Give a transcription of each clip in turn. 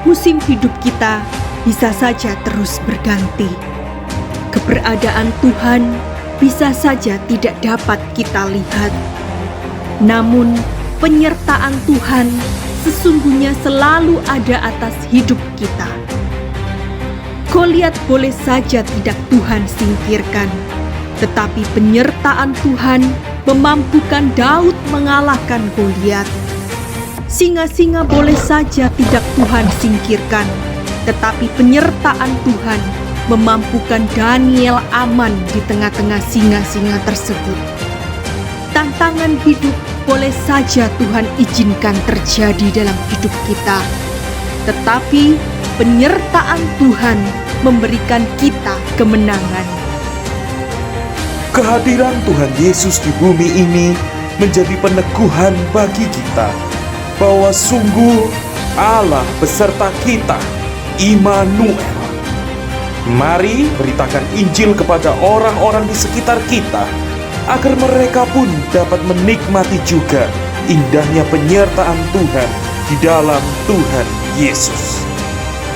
musim hidup kita bisa saja terus berganti. Keberadaan Tuhan bisa saja tidak dapat kita lihat. Namun, penyertaan Tuhan sesungguhnya selalu ada atas hidup kita. Goliat boleh saja tidak Tuhan singkirkan, tetapi penyertaan Tuhan memampukan Daud mengalahkan Goliat. Singa-singa boleh saja tidak Tuhan singkirkan, tetapi penyertaan Tuhan memampukan Daniel aman di tengah-tengah singa-singa tersebut. Tantangan hidup boleh saja Tuhan izinkan terjadi dalam hidup kita, tetapi penyertaan Tuhan memberikan kita kemenangan. Kehadiran Tuhan Yesus di bumi ini menjadi peneguhan bagi kita bahwa sungguh Allah beserta kita, Immanuel. Mari beritakan Injil kepada orang-orang di sekitar kita, agar mereka pun dapat menikmati juga indahnya penyertaan Tuhan di dalam Tuhan Yesus.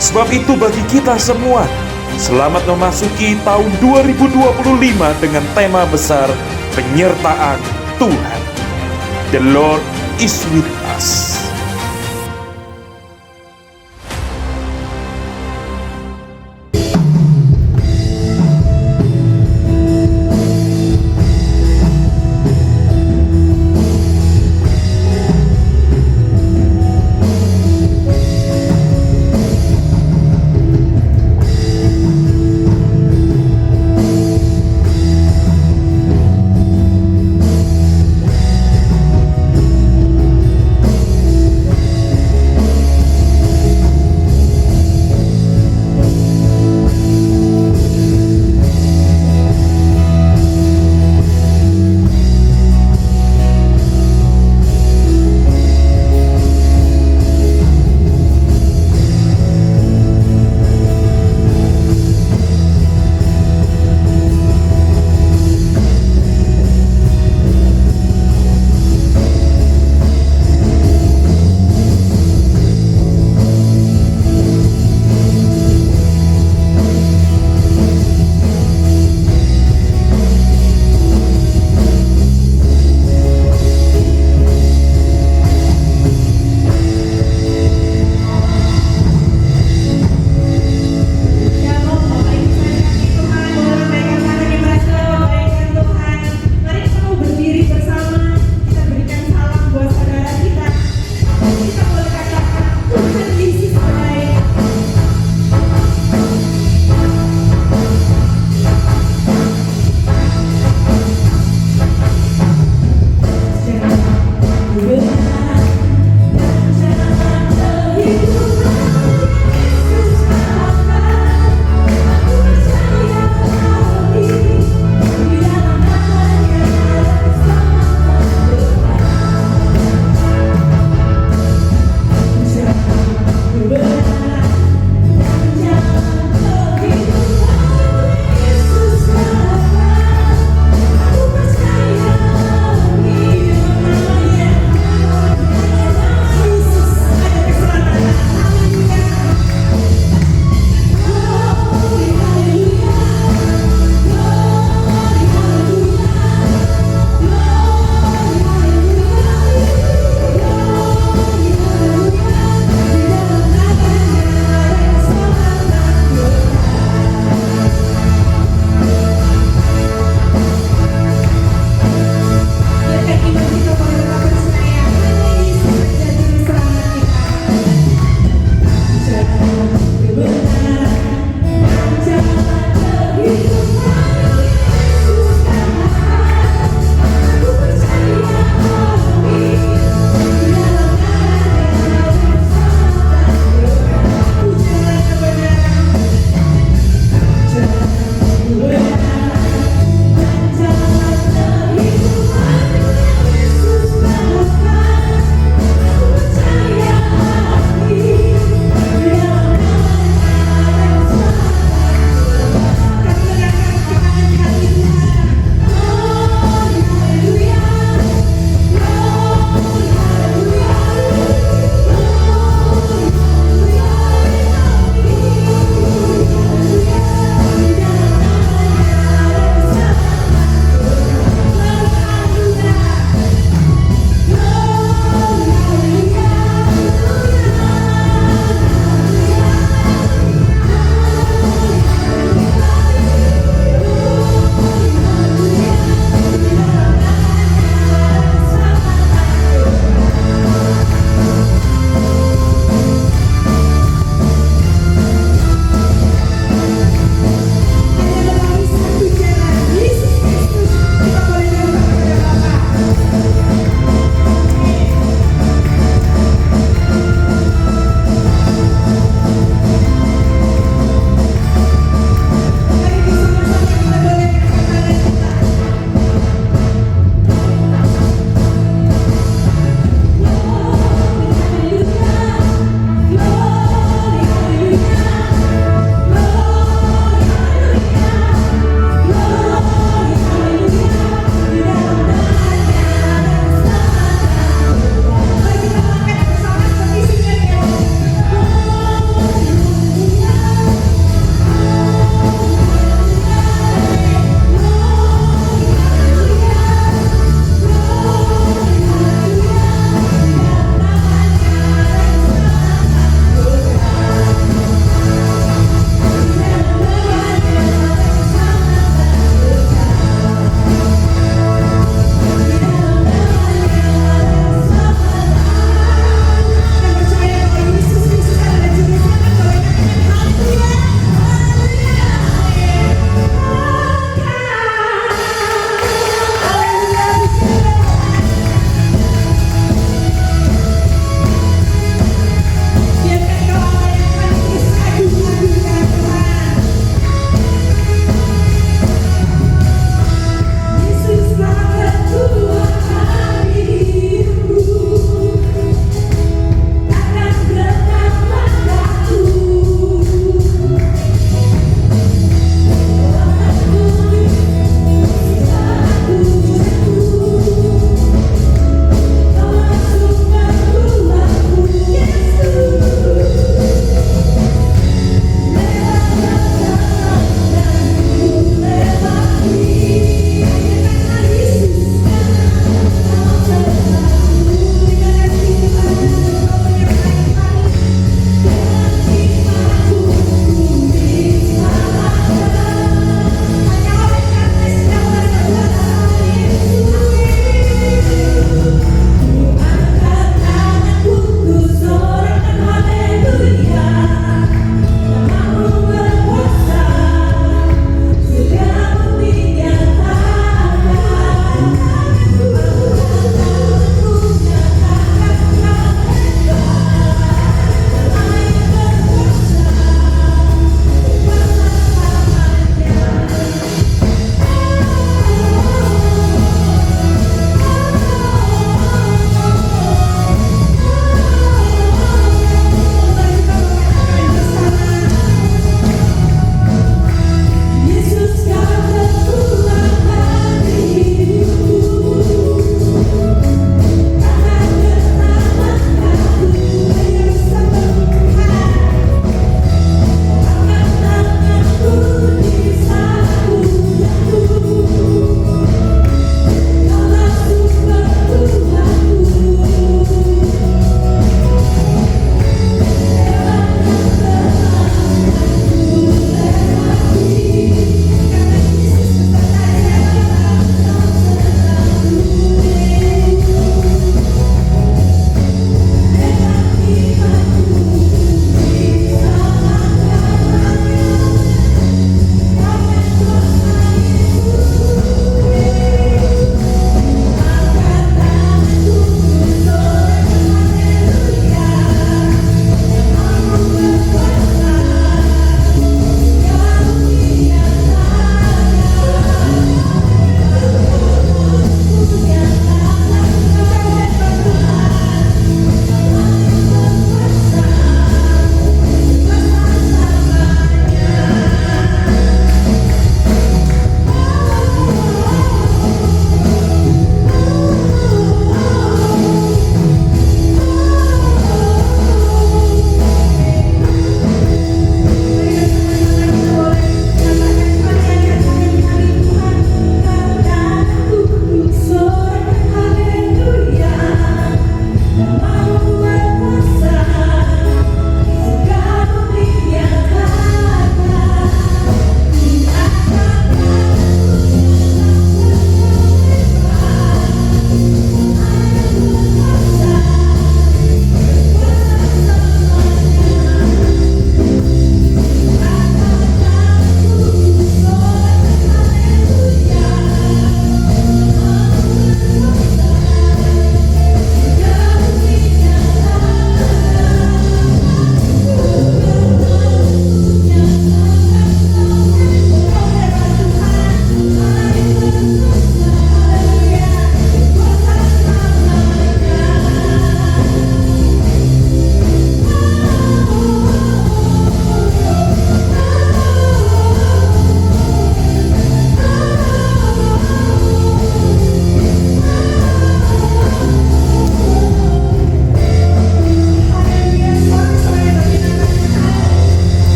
Sebab itu bagi kita semua, selamat memasuki tahun 2025 dengan tema besar penyertaan Tuhan. The Lord is with us.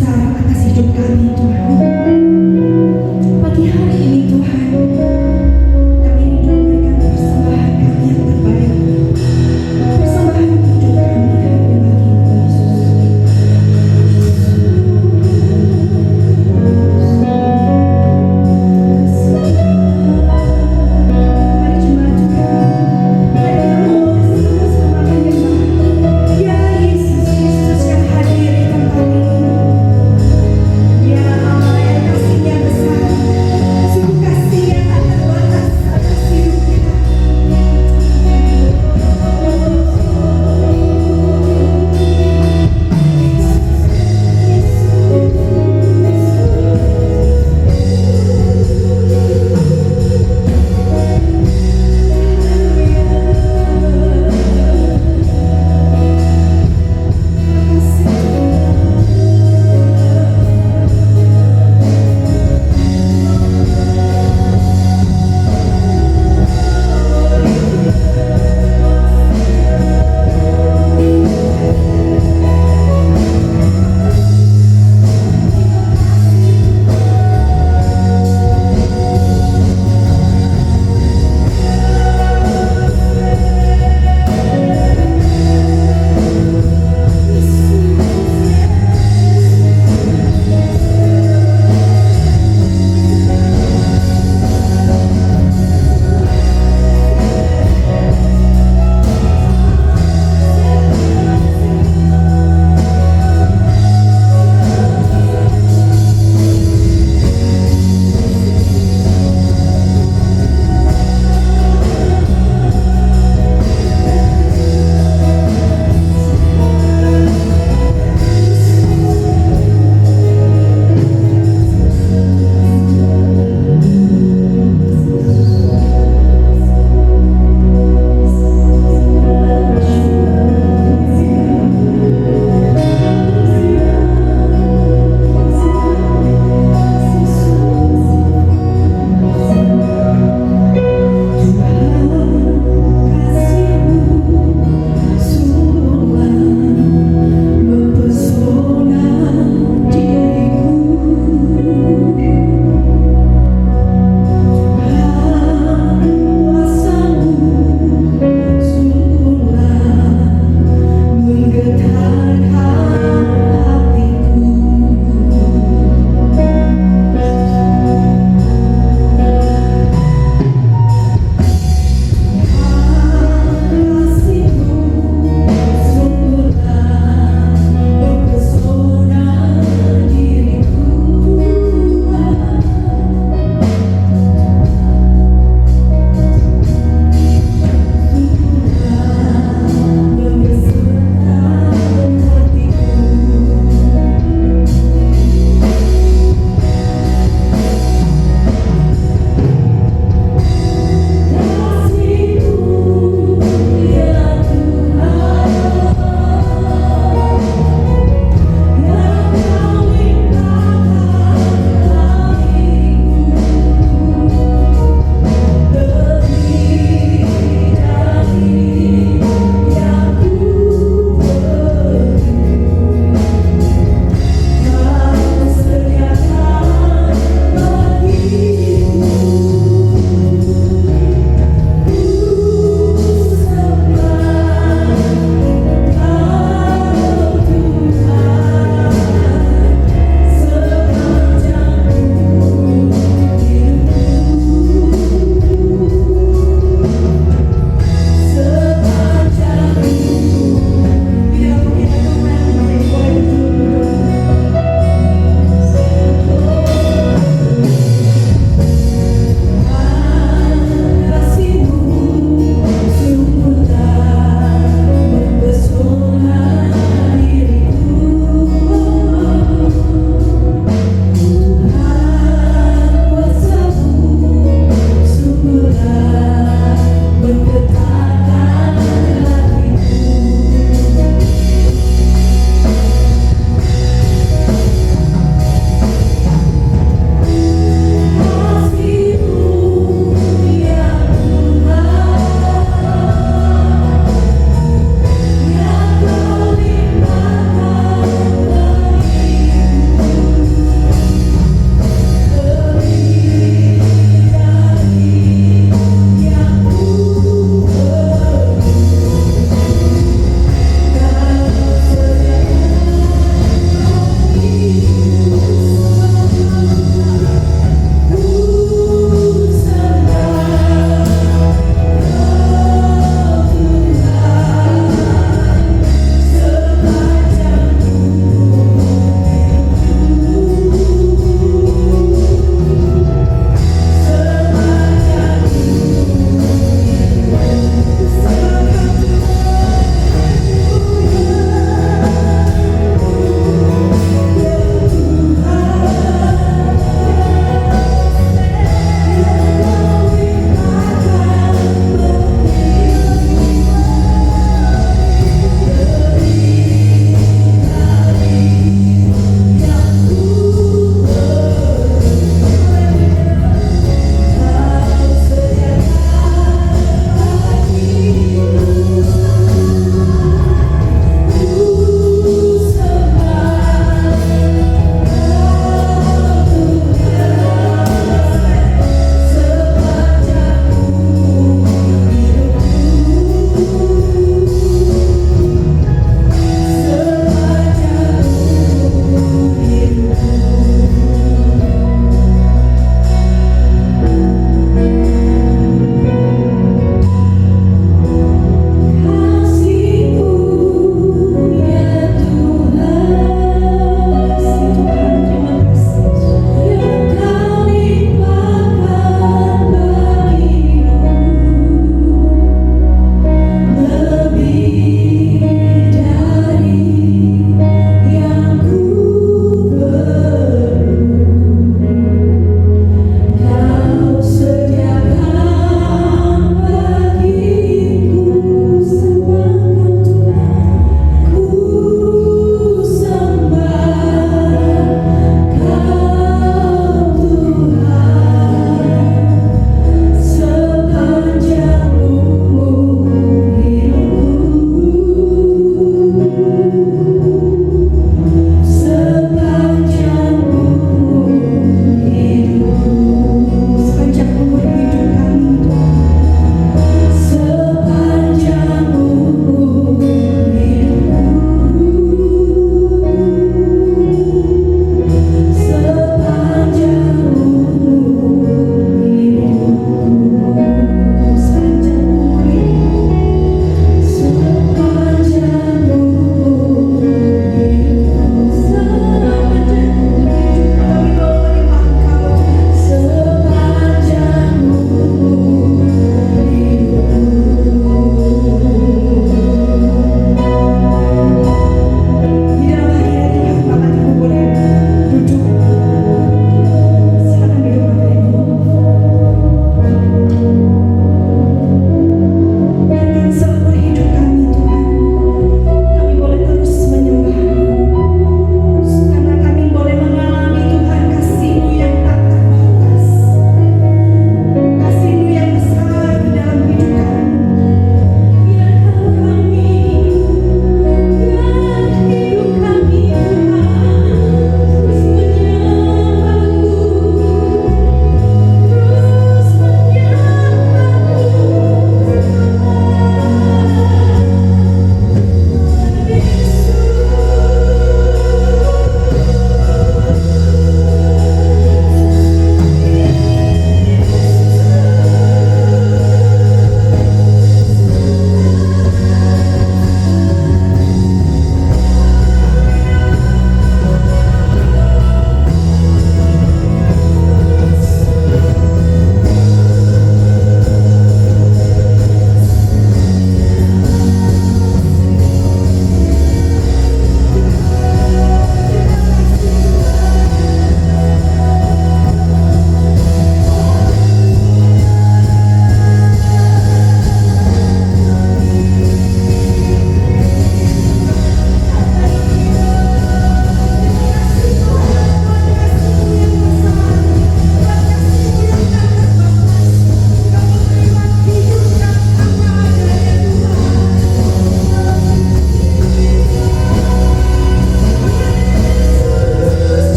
besar atas hidup kami, Tuhan. Pagi hari ini, Tuhan, kami rindu memberikan persembahan kami yang terbaik. Persembahan hidup kami hanya bagi-Mu, Yesus. Mari jemaat Tuhan, mari kita mengulas bersama menyembah. Ya Yesus Kristus yang hadir di tempat ini. Ya Allah,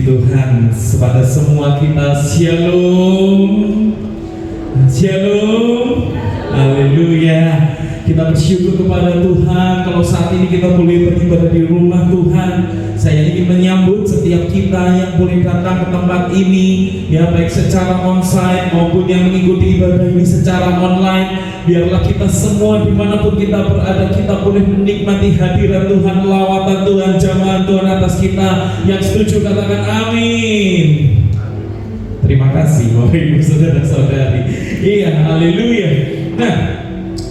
Puji Tuhan kepada semua kita. Shalom. Shalom. Haleluya. Kita bersyukur kepada Tuhan kalau saat ini kita boleh beribadah di rumah Tuhan. Saya ingin menyambut setiap kita yang boleh datang ke tempat ini, ya baik secara onsite maupun yang mengikuti ibadah ini secara online. Biarlah kita semua dimanapun kita berada, kita boleh menikmati hadirat Tuhan, lawatan Tuhan, jamahan Tuhan atas kita. Yang setuju katakan amin. Terima kasih Bapak Ibu Saudara-saudari. Iya, haleluya. Nah,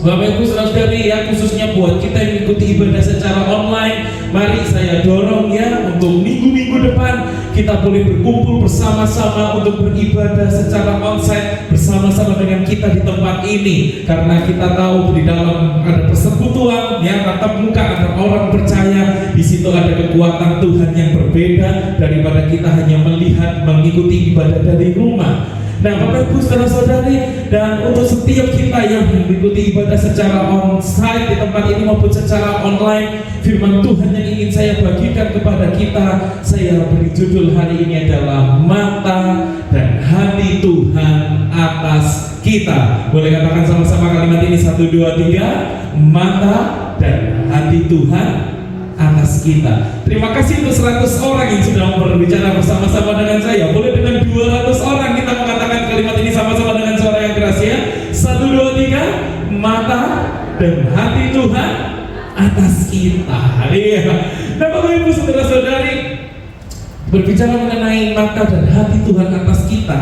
Bapak Ibu Saudara-saudari, ya khususnya buat kita yang mengikuti ibadah secara online, mari saya dorong ya untuk minggu-minggu depan kita boleh berkumpul bersama-sama untuk beribadah secara onsite bersama-sama dengan kita di tempat ini, karena kita tahu di dalam ada persekutuan ya, tatap muka antara orang percaya. Di situ ada kekuatan Tuhan yang berbeda daripada kita hanya melihat mengikuti ibadah dari rumah. Nah, Bapak Ibu Saudara-saudari, dan untuk setiap kita yang mengikuti ibadah secara onsite di tempat ini maupun secara online, firman Tuhan yang ingin saya bagikan kepada kita, saya beri judul hari ini adalah Mata dan Hati Tuhan atas kita. Boleh katakan sama-sama kalimat ini 1, 2, 3. Mata dan hati Tuhan atas kita. Terima kasih untuk 100 orang yang sudah berbicara bersama-sama dengan saya. Boleh dengan 200 orang kita mengatakan kalimat ini sama-sama dengan suara yang keras ya. 1, 2, 3. Mata dan hati Tuhan atas kita. Iya. Nah, Bapak Ibu Saudara-saudari, berbicara mengenai mata dan hati Tuhan atas kita,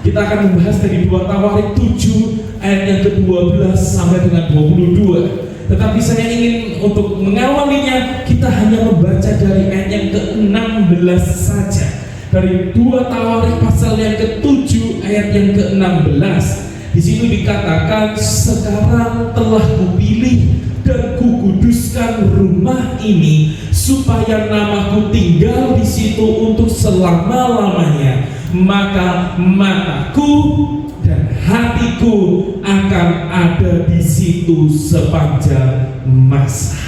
kita akan membahas dari 2 Tawarik 7 ayat yang ke-12 sampai dengan 22. Tetapi saya ingin untuk mengawalinya, kita hanya membaca dari ayat yang ke-16 saja. Dari 2 Tawarik pasal yang ke-7 ayat yang ke-16. Di sini dikatakan, sekarang telah kupilih dan kukuduskan rumah ini supaya namaku tinggal di situ untuk selama-lamanya. Maka mataku dan hatiku akan ada di situ sepanjang masa.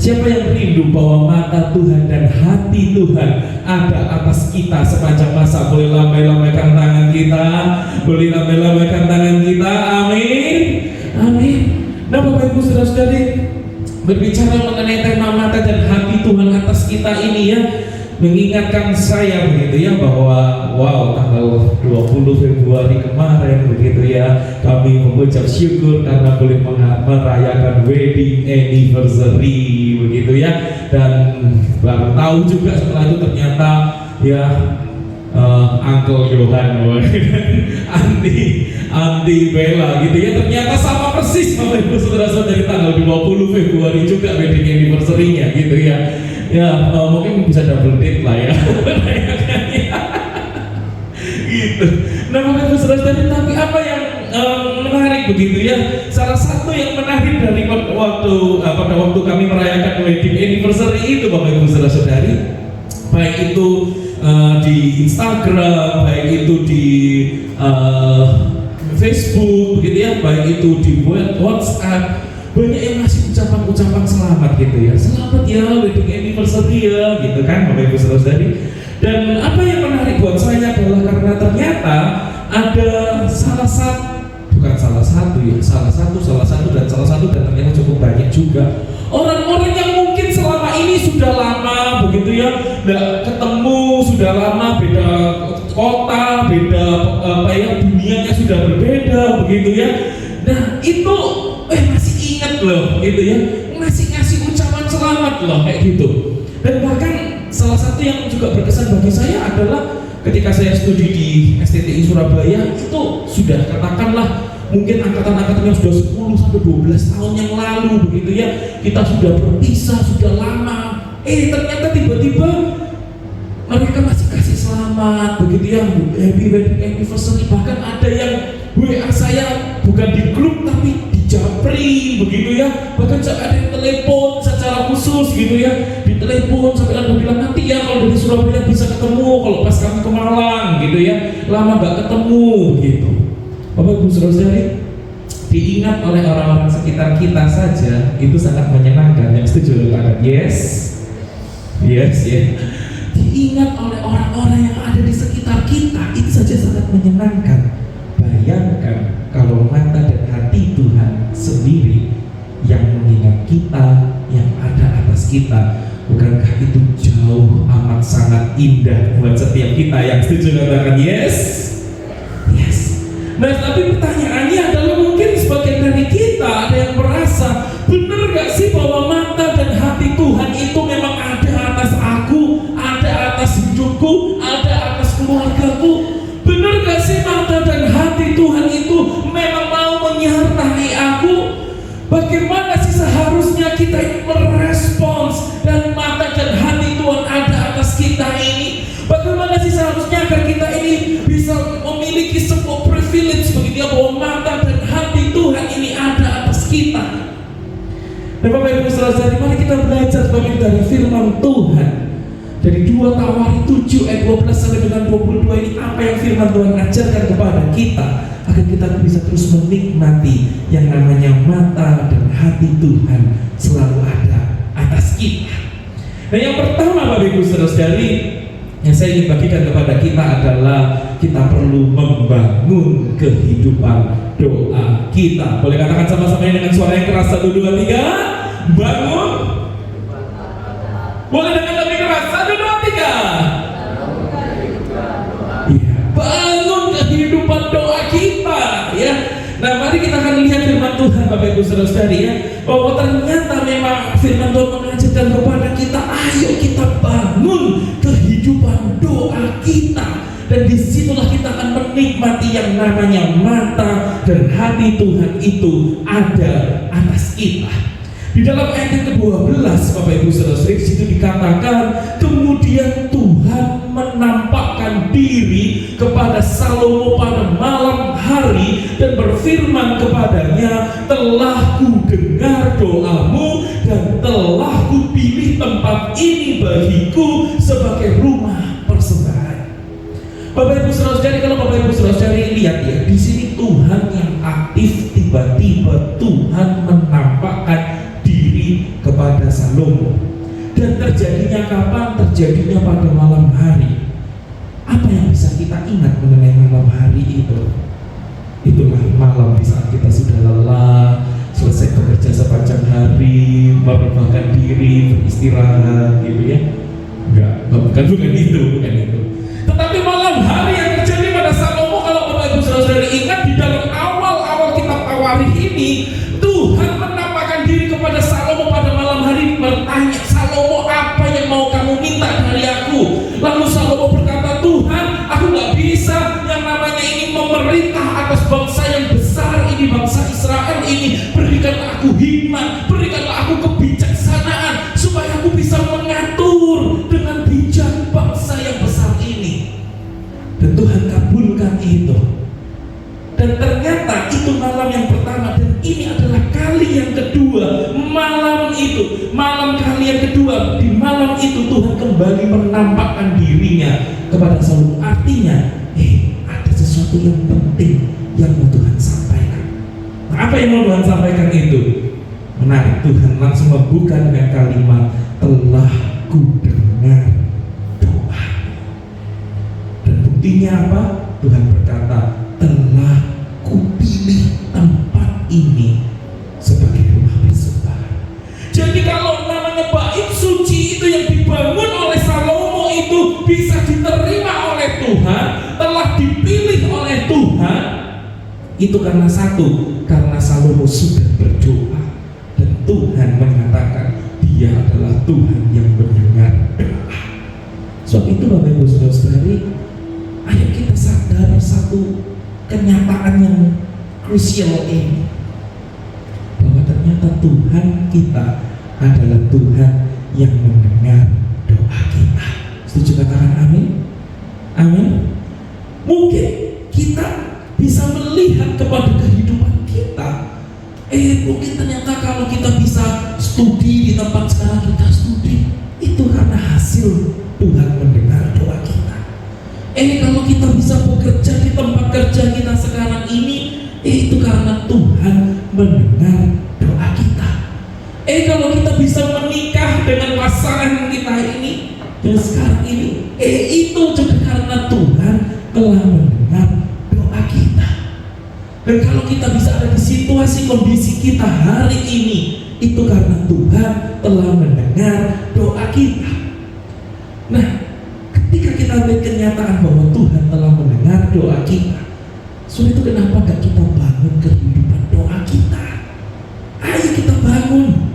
Siapa yang rindu bahwa mata Tuhan dan hati Tuhan ada atas kita sepanjang masa? Boleh lambai-lambaikan tangan kita, boleh lambai-lambaikan tangan kita. Amin, amin. Nah, Bapak Ibu Saudara-saudari, berbicara mengenai tema mata dan hati Tuhan atas kita ini ya, mengingatkan saya begitu ya bahwa tanggal 20 Februari kemarin begitu ya, kami mengucap syukur karena boleh merayakan wedding anniversary begitu ya, dan baru tahu juga setelah itu ternyata ya Uncle Johan anti Bella gitu ya, ternyata sama persis Bapak Ibu Saudara-saudari, tanggal 20 Februari juga wedding anniversary-nya gitu ya. Ya, mungkin bisa double date lah ya. Gitu. Nah, Bapak Ibu Saudara-saudari, tapi apa yang menarik begitu ya? Salah satu yang menarik dari pada waktu kami merayakan wedding anniversary itu, Bapak Ibu Saudara-saudari, baik itu di Instagram, baik itu di Facebook begitu ya, baik itu di WhatsApp, banyak yang ngasih ucapan-ucapan selamat gitu ya. Selamat ya wedding anniversary ya gitu kan Bapak Ibu Saudara-saudari. Dan apa yang menarik buat saya adalah karena ternyata ada salah satu dan ternyata cukup banyak juga orang-orang yang mungkin selama ini sudah lama begitu ya nggak ketemu, sudah lama beda kota, beda dunianya sudah berbeda begitu ya. Nah itu masih ingat loh gitu ya, ngasih ucapan selamat loh kayak gitu. Dan bahkan salah satu yang juga berkesan bagi saya adalah ketika saya studi di STTI Surabaya, itu sudah katakanlah mungkin angkatan-angkatan yang sudah 10 sampai 12 tahun yang lalu begitu ya, kita sudah berpisah sudah lama, ternyata tiba-tiba mereka masih kasih selamat begitu ya, happy wedding anniversary. Bahkan ada yang WA saya bukan di grup tapi di japri begitu ya, bahkan ada yang telepon secara khusus gitu ya, di telepon sampai ada bilang nanti ya kalau dari Surabaya bisa ketemu kalau pas kami ke Malang gitu ya, lama gak ketemu gitu. Bapak Ibu Saudara-saudari, diingat oleh orang-orang sekitar kita saja itu sangat menyenangkan. Yang setuju katakan yes ya. diingat oleh orang-orang yang ada di sekitar kita, itu saja sangat menyenangkan. Bayangkan kalau mata dan hati Tuhan sendiri yang mengingat kita, yang ada atas kita. Bukankah itu jauh amat sangat indah buat setiap kita? Yang setuju katakan yes? Yes. Nah, tapi pertanyaannya adalah mungkin sebagian dari kita ada yang merasa, benar gak sih bahwa mata dan hati Tuhan itu memang ada atas aku, ada atas hidupku, ada atas keluargaku? Benar gak sih mata dan hati Tuhan itu memang mau menyertai aku? Bagaimana sih seharusnya kita ini merespons dan mata dan hati Tuhan ada atas kita ini? Bagaimana sih seharusnya agar kita ini bisa memiliki sebuah privilege begitu ya, bahwa mata dan hati Tuhan ini ada atas kita? Dan Bapak Ibu Saudara, mari kita belajar bagian dari firman Tuhan. Dari 2 Tawari 7 ayat 12 sampai dengan 22 ini, apa yang firman Tuhan ajarkan kepada kita agar kita bisa terus menikmati yang namanya mata dan hati Tuhan selalu ada atas kita. Nah, yang pertama Bapak Ibu Saudara-saudari yang saya ingin bagikan kepada kita adalah kita perlu membangun kehidupan doa kita. Boleh katakan sama-sama dengan suara yang keras, 1, 2, 3. Bangun. Boleh dengan lebih keras, 1, 2, 3. Ya, bangun kehidupan doa kita ya. Nah, mari kita akan lihat firman Tuhan Bapak Ibu Saudara-saudari ya, bahwa ternyata memang firman Tuhan mengajarkan kepada kita, ayo kita bangun kehidupan doa kita. Dan disitulah kita akan menikmati yang namanya mata dan hati Tuhan itu ada atas kita. Di dalam ayat yang ke-12 Bapak Ibu Saudara-saudari, situ dikatakan kemudian Tuhan menampakkan diri kepada Salomo pada malam hari dan berfirman kepadanya, telah ku dengar doamu dan telah ku pilih tempat ini bagiku sebagai rumah persembahan. Bapak Ibu Saudara-saudari, kalau Bapak Ibu Saudara-saudari lihat ya, di sini Tuhan yang aktif, tiba-tiba Tuhan menampakkan diri kepada Salomo. Dan terjadinya kapan? Terjadinya pada malam hari. Apa yang bisa kita ingat mengenai malam hari itu? Itulah malam di saat kita sudah lelah, selesai bekerja sepanjang hari, merebahkan diri, beristirahat gitu ya. Bukan itu. Tetapi malam hari yang terjadi pada Salomo, kalau Bapak Ibu Saudara ingat, di dalam awal-awal kitab Tawarikh ini, Tuhan menampakkan diri kepada Salomo pada malam hari, bertanya, Salomo, apa yang mau kamu minta dari aku? Lalu Salomo berkata, Tuhan, aku gak bisa yang namanya ini memerintah atas bangsa yang besar ini, bangsa Israel ini. Berikanlah aku hikmat, berikanlah aku kebijaksanaan, supaya aku bisa mengatur dengan bijak bangsa yang besar ini. Dan Tuhan kabulkan itu. Dan ternyata itu malam yang pertama, dan ini adalah kali yang kedua. Malam kali yang kedua, di malam itu Tuhan kembali menampakkan dirinya kepada Salomo. Artinya, ada sesuatu yang penting yang mau Tuhan sampaikan. Nah, apa yang mau Tuhan sampaikan itu? Menarik, Tuhan langsung membuka dengan kalimat, telah ku dengar doa. Dan buktinya apa? Tuhan berkata, telah kupilih tempat ini sebagai rumah persembahan. Jadi kalau namanya bait suci itu yang dibangun oleh Salomo itu bisa diterima oleh Tuhan, telah dipilih oleh Tuhan, itu karena satu, karena Salomo sudah berdoa dan Tuhan mengatakan dia adalah Tuhan yang mendengar doa. Sebab itu Bapak Ibu Saudara-saudari, ayo kita sadar satu kenyataan yang krusial ini, bahwa ternyata Tuhan kita adalah Tuhan yang mendengar doa kita. Setuju katakan amin? Amin. Mungkin kita bisa melihat kepada kehidupan kita, mungkin ternyata kalau kita bisa studi di tempat sekarang kita studi, itu karena hasil Tuhan mendengar doa kita. Kalau kita bisa bekerja di tempat kerja kita sekarang ini, itu karena Tuhan mendengar doa kita. Kalau kita bisa menikah dengan pasangan kita ini, Dan sekarang ini, itu juga karena Tuhan telah mendengar doa kita. Dan kalau kita bisa ada di situasi kondisi kita hari ini, itu karena Tuhan telah mendengar doa kita. Nah, ketika kita lihat kenyataan bahwa Tuhan telah mendengar doa kita, soal itu kenapa gak kita bangun kehidupan doa kita? Ayo kita bangun.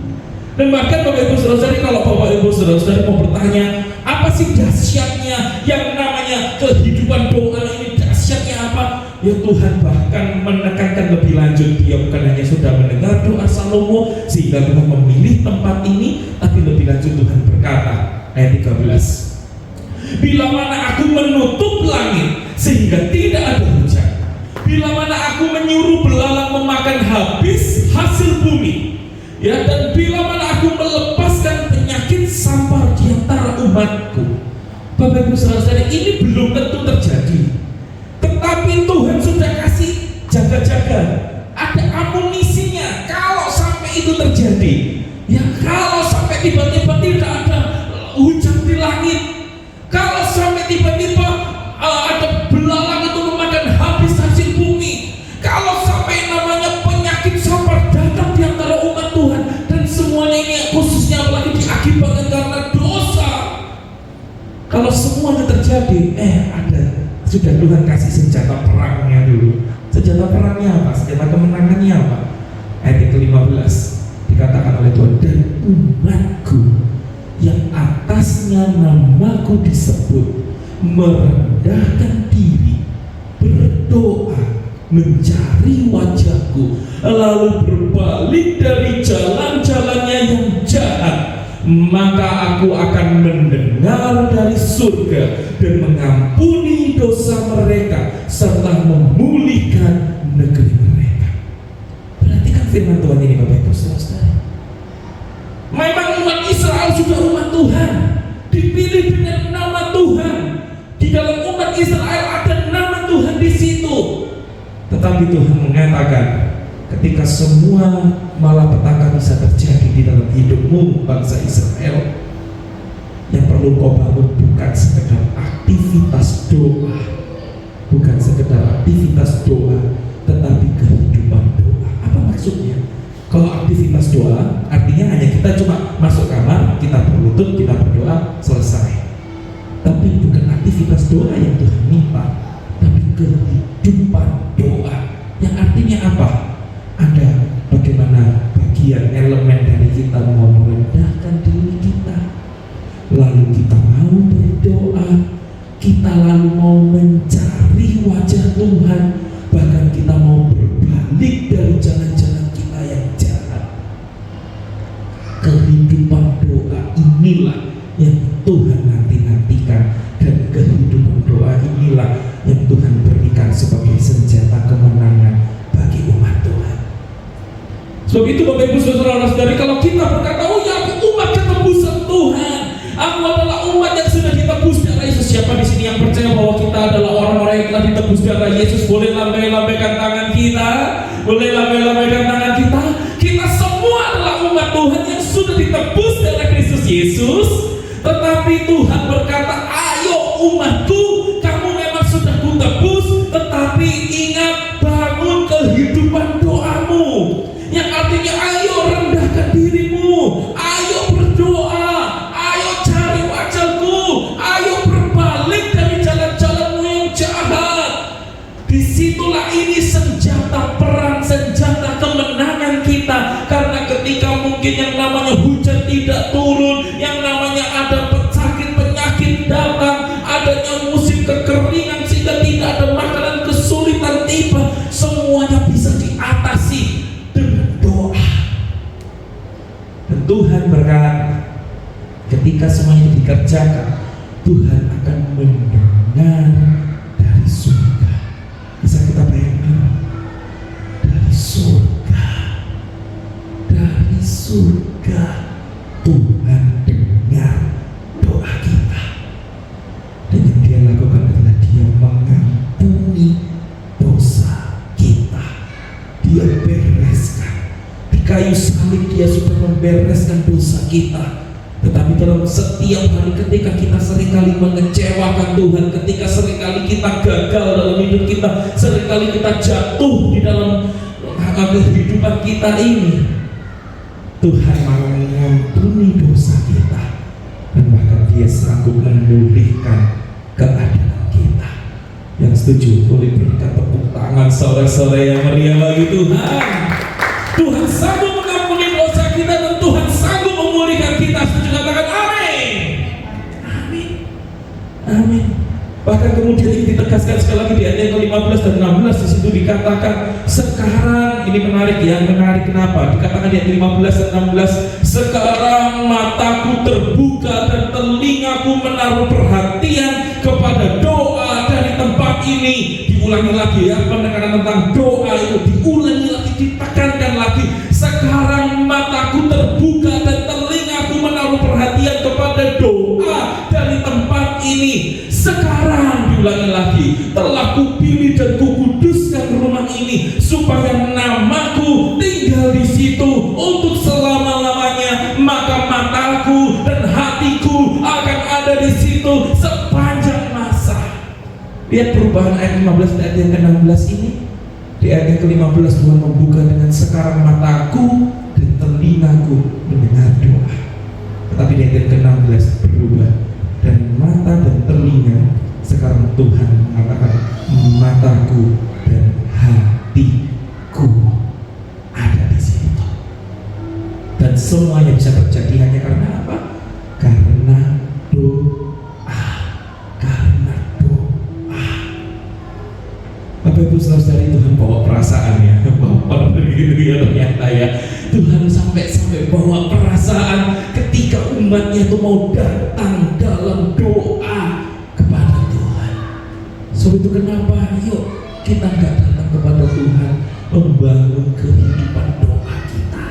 Dan bahkan Bapak Ibu Saudara, kalau Bapak Ibu Saudara mau bertanya, apa sih dahsyatnya yang namanya kehidupan doa ini? Dahsyatnya apa? Ya Tuhan bahkan menekankan lebih lanjut. Dia bukan hanya sudah mendengar doa Salomo sehingga Tuhan memilih tempat ini, tapi lebih lanjut Tuhan berkata, ayat 13, bila mana aku menutup langit sehingga tidak ada hujan, bila mana aku menyuruh belalang memakan habis hasil bumi, ya, dan bila mana aku melepaskan penyakit sampar di antara umatku. Bapak Ibu Saudara, ini belum tentu terjadi, tetapi Tuhan sudah kasih jaga-jaga, ada amunisinya. Kalau sampai itu terjadi, ya kalau sampai tiba-tiba tidak ada hujan di langit, kalau sampai tiba-tiba ada belalang itu memakan habis hasil bumi, kalau sampai namanya penyakit sampar datang di antara umat Tuhan, dan semuanya ini khususnya apalagi diakibatkan karena dosa, kalau semuanya terjadi, ada sudah Tuhan kasih senjata perangnya dulu. Senjata perangnya apa? Senjata kemenangannya apa? Ayat ke-15 dikatakan oleh Tuhan, dan umatku yang atasnya namaku disebut merendahkan diri, berdoa, mencari wajahku, lalu berbalik dari jalan-jalannya yang jahat, maka aku akan mendengar dari surga dan mengampuni dosa mereka serta memulihkan negeri mereka. Perhatikan firman Tuhan ini Bapak Ibu Saudara. Memang umat Israel sudah umat Tuhan, dipilih dengan nama Tuhan. Di dalam umat Israel ada nama Tuhan di situ. Tetapi Tuhan mengatakan, ketika semua malapetaka bisa terjadi di dalam hidupmu bangsa Israel, yang perlu kau bangun bukan sekedar aktivitas doa, bukan sekedar aktivitas doa, tetapi kehidupan doa. Apa maksudnya? Kalau aktivitas doa artinya hanya kita cuma masuk kamar, kita berlutut, kita berdoa, selesai. Tapi bukan aktivitas doa yang Tuhan minta, tapi kehidupan doa. Yang artinya apa? Ada bagaimana bagian elemen dari kita mau merendahkan diri kita, lalu kita mau berdoa, kita lalu mau mencari wajah Tuhan, bahkan kita mau berbalik dari jalan-jalan kita yang jahat. Kehidupan doa inilah yang Tuhan nanti-nantikan, dan kehidupan doa inilah yang Tuhan berikan sebagai senjata kemenangan bagi umat Tuhan. Sebab itu Bapak Ibu Saudara-saudari, kalau kita berkata, oh ya aku umat ketebusan Tuhan, aku adalah umat yang sudah ditebus darah Yesus. Siapa di sini yang percaya bahwa kita adalah orang-orang yang telah ditebus darah Yesus? Boleh lambaikan tangan kita, boleh lambaikan tangan kita. Kita semua adalah umat Tuhan yang sudah ditebus darah Kristus Yesus. Tetapi Tuhan berkata, ayo umatku, kamu memang sudah kutebus, tetapi ingat, bangun kehidupan doamu, yang artinya ayo rendahkan dirimu, ayo berdoa, ayo cari wajahku, ayo berbalik dari jalan-jalanmu yang jahat. Disitulah ini senjata perang, senjata kemenangan kita. Karena ketika mungkin yang namanya hujan tidak turun, yang namanya ada penyakit datang, adanya musim kekeringan sehingga tidak ada makanan, kesulitan tiba, semuanya bisa diatasi dengan doa. Dan Tuhan berkata, ketika semuanya dikerjakan, Tuhan akan mendengar dari surga. Bisa kita bayangkan? Dari surga, dari surga Tuhan dengar doa kita. Dan yang Dia lakukan adalah Dia mengampuni dosa kita. Dia bereskan di kayu salib, Dia sudah membereskan dosa kita. Tetapi dalam setiap hari ketika kita seringkali mengecewakan Tuhan, ketika seringkali kita gagal dalam hidup kita, seringkali kita jatuh di dalam kehidupan kita ini, Tuhan mau mengampuni dosa kita, dan bahkan Dia sanggup memulihkan keadaan kita. Yang setuju boleh berikan tepuk tangan sore-sore yang meriah bagi Tuhan. Tuhan sanggup mengampuni dosa kita dan Tuhan sanggup memulihkan kita. Setuju, katakan amin. Amin. Amin. Bahkan kemudian ini ditegaskan sekali lagi di ayat yang ke-15 dan 16. Di situ dikatakan sekarang, ini menarik ya, menarik kenapa? Dikatakan di ayat 15 dan 16, sekarang mataku terbuka dan telingaku menaruh perhatian kepada doa dari tempat ini. Diulangi lagi ya, penekanan tentang doa itu diulangi lagi, ditekankan lagi. Sekarang mataku terbuka dan telingaku menaruh perhatian kepada doa dari tempat ini. Sekarang diulangi lagi, telah kupilih dan kukuduskan rumah ini supaya namaku tinggal di situ untuk selama-lamanya. Maka mataku dan hatiku akan ada di situ sepanjang masa. Lihat perubahan ayat 15 dan ayat yang ke-16 ini. Di ayat yang ke-15 Tuhan membuka dengan sekarang mataku dan telingaku mendengar doa. Tetapi di ayat yang ke-16 berubah, dan mata dan telinga. Sekarang Tuhan mengatakan mataku dan hatiku ada di situ. Dan semuanya bisa terjadi hanya karena apa? Karena doa. Karena doa. Bapak Ibu saudara, Tuhan bawa perasaan ya, bawa begitu ya ternyata ya. Tuhan sampai bawa perasaan ketika umatnya itu mau datang dalam doa kepada Tuhan. So itu kenapa yuk kita nggak datang kepada Tuhan membangun kehidupan doa kita.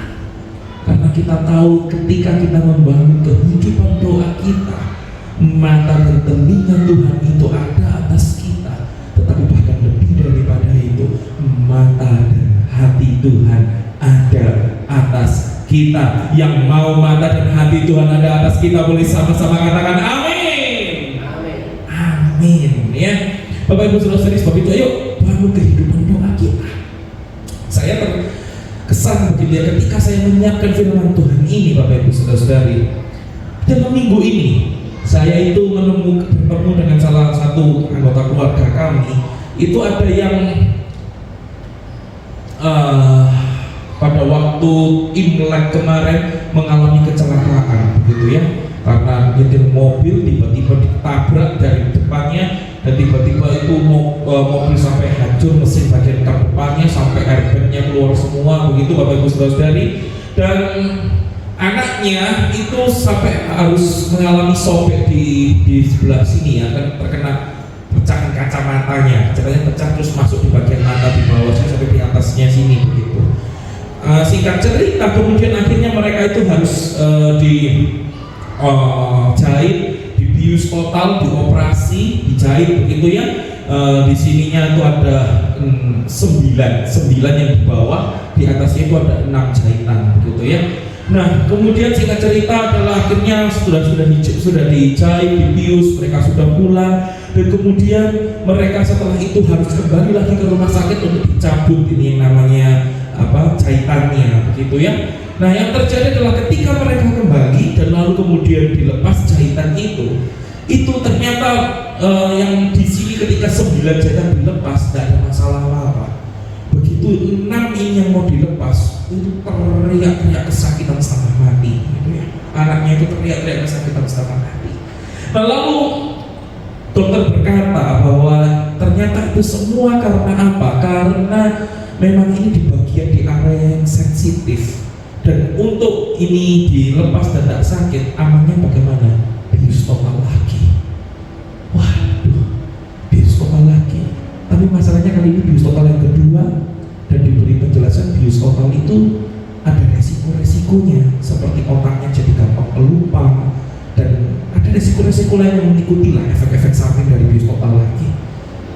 Karena kita tahu ketika kita membangun kehidupan doa kita, mata dan telinga Tuhan itu ada atas kita. Tetapi bahkan lebih daripada itu, mata dan hati Tuhan ada atas kita. Yang mau mata dan hati Tuhan ada atas kita, boleh sama-sama katakan amin. Amin. Amin ya. Bapak Ibu saudara-saudari, sebab itu ayo bangun kehidupan doa kita. Saya terkesan begitu ya ketika saya menyiapkan firman Tuhan ini, Bapak Ibu saudara-saudari. Dalam minggu ini saya itu bertemu dengan salah satu anggota keluarga kami. Itu ada yang pada waktu Imlek kemarin mengalami kecelakaan begitu ya, karena nyetir mobil tiba-tiba ditabrak dari depannya, dan tiba-tiba itu mobil sampai hancur, mesin bagian depannya sampai airbagnya keluar semua begitu, Bapak Ibu saudara-saudari. Dan anaknya itu sampai harus mengalami sobek di sebelah sini ya, kan terkena pecahan kacamatanya pecah terus masuk di bagian mata di bawahnya sampai di atasnya sini begitu. Singkat cerita, kemudian akhirnya mereka itu harus dijahit, dibius total, dioperasi, dijahit begitu ya. Di sininya itu ada 9 yang di bawah, di atasnya itu ada 6 jahitan begitu ya. Nah, kemudian singkat cerita adalah akhirnya sudah dijahit, dibius, mereka sudah pulang, dan kemudian mereka setelah itu harus kembali lagi ke rumah sakit untuk dicabut ini yang namanya jahitannya begitu ya. Nah, yang terjadi adalah ketika mereka kembali dan lalu kemudian dilepas jahitan itu ternyata yang di sini ketika 9 jahitan dilepas tidak ada masalah apa-apa. Begitu 6 ini yang mau dilepas itu teriak-teriak kesakitan setengah mati gitu ya. Anaknya itu teriak-teriak kesakitan setengah mati. Nah, lalu dokter berkata bahwa ternyata itu semua karena apa? Karena memang ini di bagian di area yang sensitif, dan untuk ini dilepas dan tidak sakit, amannya bagaimana? Bius total lagi. Waduh, bius total lagi. Tapi masalahnya kali ini bius total yang kedua, dan diberi penjelasan bius total itu ada resiko-resikonya, seperti otaknya jadi gampang pelupa, dan ada resiko-resiko lain yang mengikuti lah, efek-efek samping dari bius total lagi.